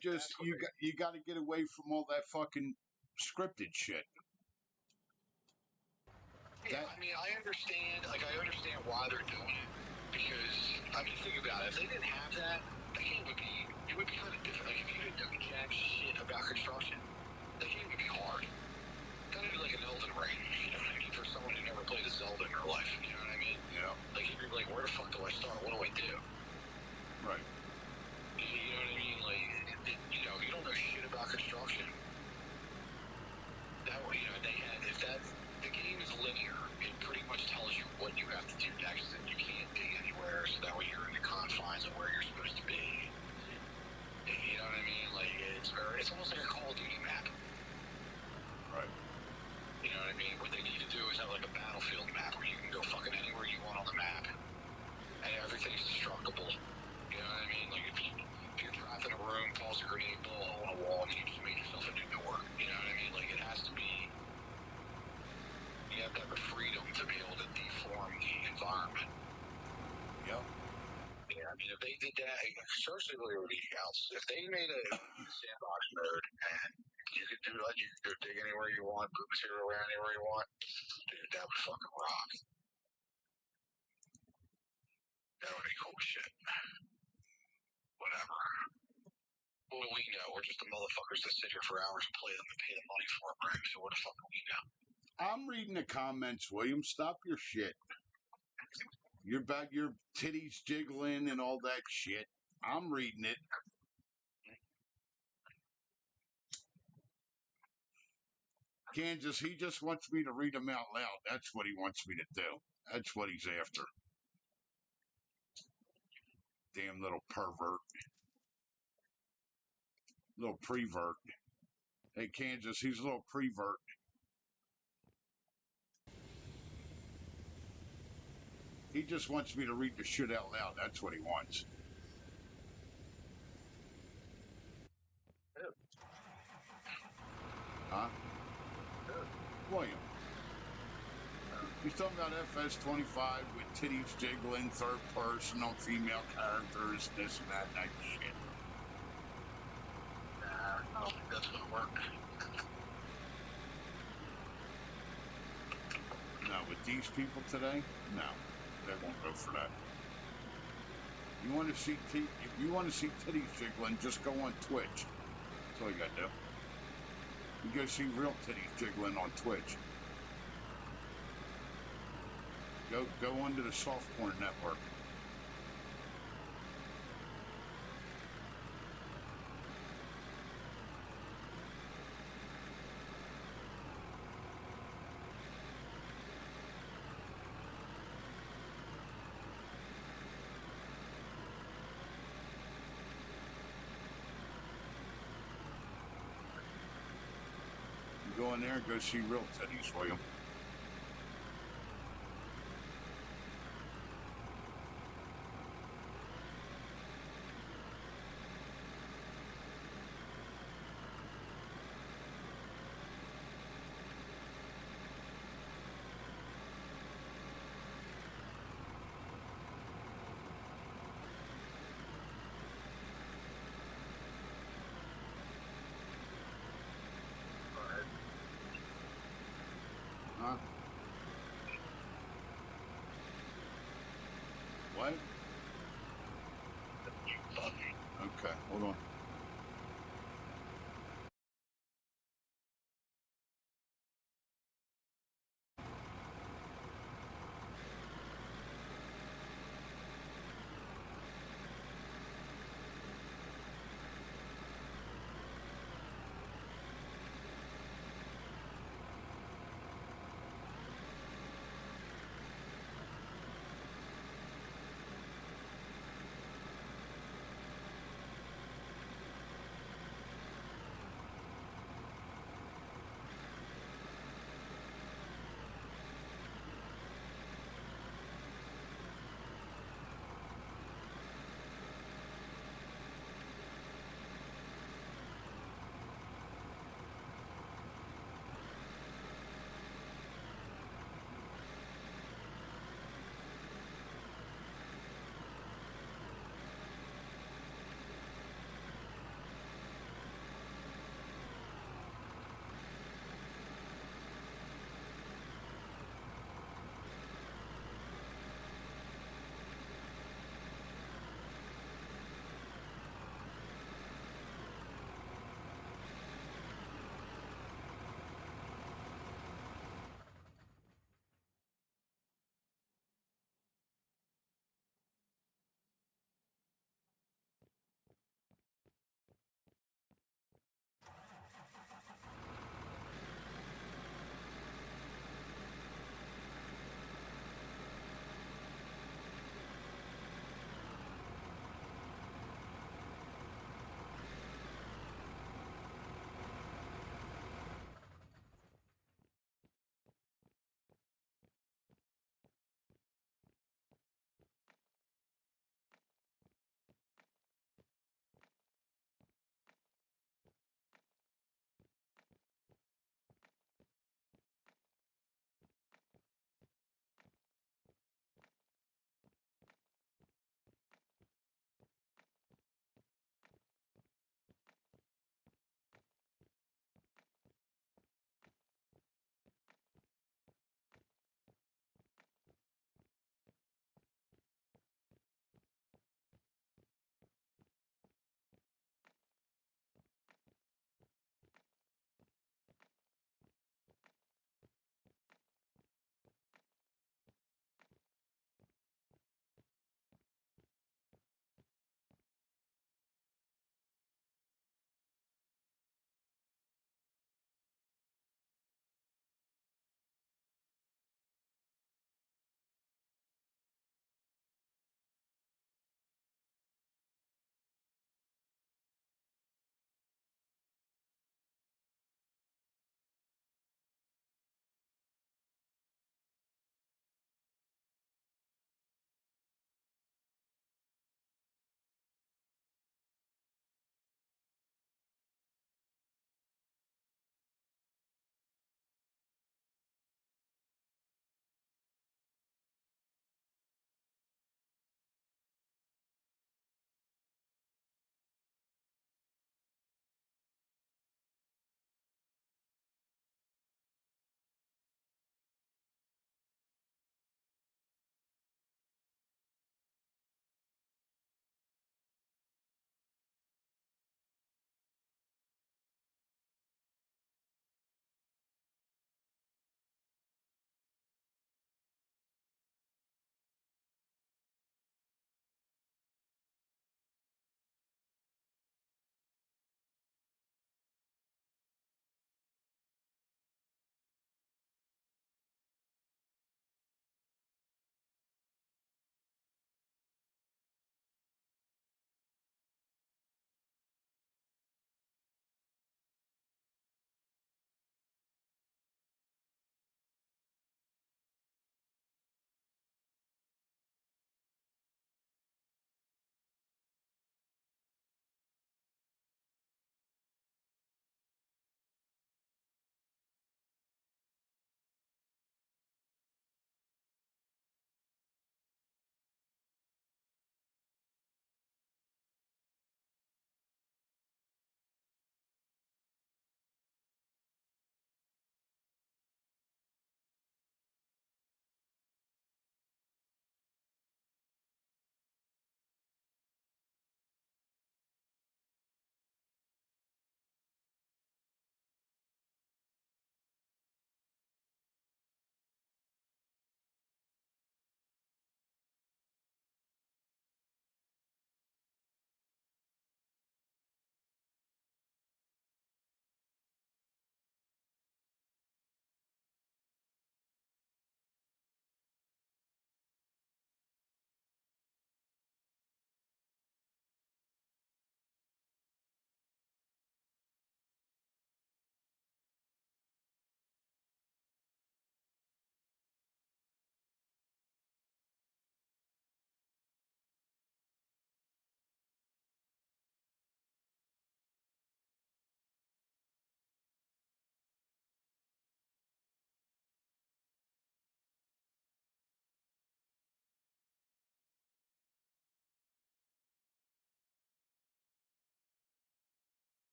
got to get away from all that fucking scripted shit. Yeah, I mean, I understand why they're doing it because I mean, think about it. If they didn't have that, the game would be kind of different. Like if you didn't know jack shit about construction, the game would be hard. Kind of like an Elden Ring, you know what I mean? For someone who never played a Zelda in their life, you know what I mean? Yeah. Like you'd be like, where the fuck do I start? What do I do? Right. You know what I mean? Like, you don't know shit about construction. That way, the game is linear. It pretty much tells you what you have to do next, and you can't dig anywhere. So that way, you're in the confines of where you're supposed to be. You know what I mean? Like, it's almost like a Call of Duty map. Right. You know what I mean? What they need to do is have like a battlefield map where you can go fucking anywhere you want on the map, and everything's destructible. You know what I mean? Like if you're trapped in a room, toss a grenade, blow a hole in a wall, and you just make yourself a new door. You know what I mean? Like it has to be. You have to have the freedom to be able to deform the environment. Yep. Yeah, I mean, if they did that, especially with everything else, if they made a sandbox mode and you could do like you could go dig anywhere you want, move material around anywhere you want, dude, that would fucking rock. That would be cool shit. Whatever. What do we know? We're just the motherfuckers that sit here for hours and play them and pay the money for them, right? So what the fuck do we know? I'm reading the comments, William. Stop your shit. You're about your titties jiggling and all that shit. I'm reading it. Kansas, he just wants me to read them out loud. That's what he wants me to do. That's what he's after. Damn little pervert. Little prevert. Hey, Kansas, he's a little prevert. He just wants me to read the shit out loud. That's what he wants. Huh? William. He's talking about FS25 with titties jiggling, third person on female characters, this and that shit. I don't think that's gonna work. No, with these people today, no, they won't go for that. You want to see if you want to see titties jiggling, just go on Twitch. That's all you gotta do. You go see real titties jiggling on Twitch. Go onto the Soft Porn Network. You go in there and go see real titties, William. Huh? What? Okay, hold on.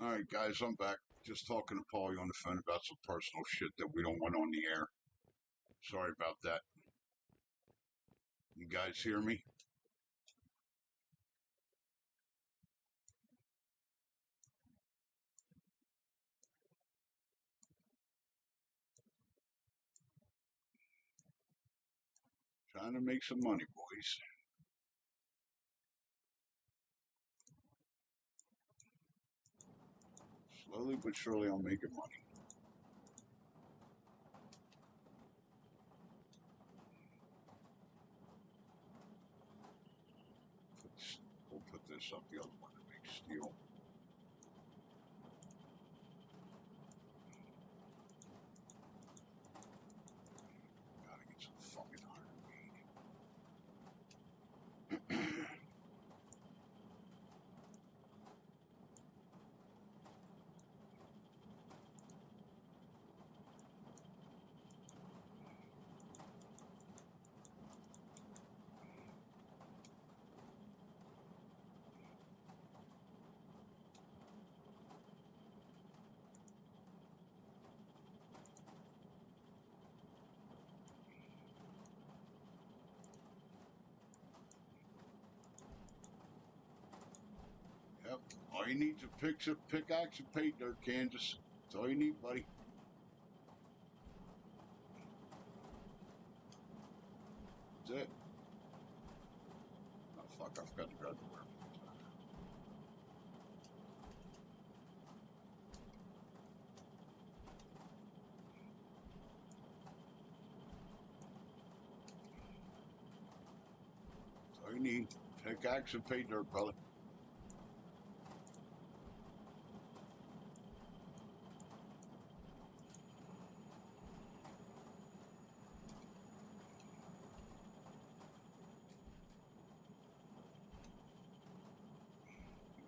All right, guys, I'm back. Just talking to Paulie on the phone about some personal shit that we don't want on the air. Sorry about that. You guys hear me? Trying to make some money, boys. Slowly but surely, I'm making money. We'll put this up the other one to make steel. Gotta get some fucking iron. Yep. All you need is a pickaxe and paint dirt, Kansas. That's all you need, buddy. That's it. Oh, fuck, I forgot to grab the work. That's all you need. Pickaxe and paint dirt, brother.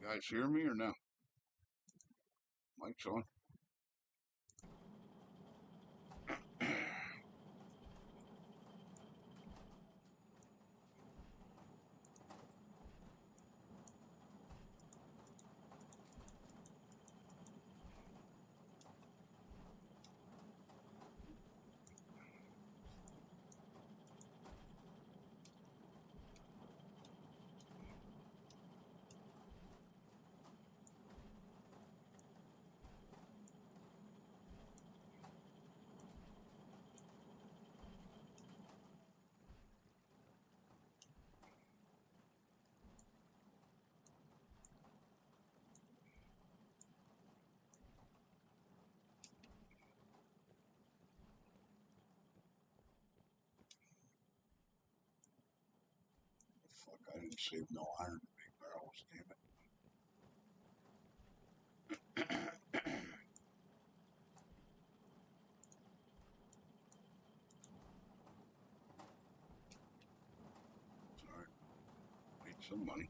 You guys hear me or no? Mic's on. Fuck, I didn't save no iron to make barrels, damn it. Sorry. Make some money.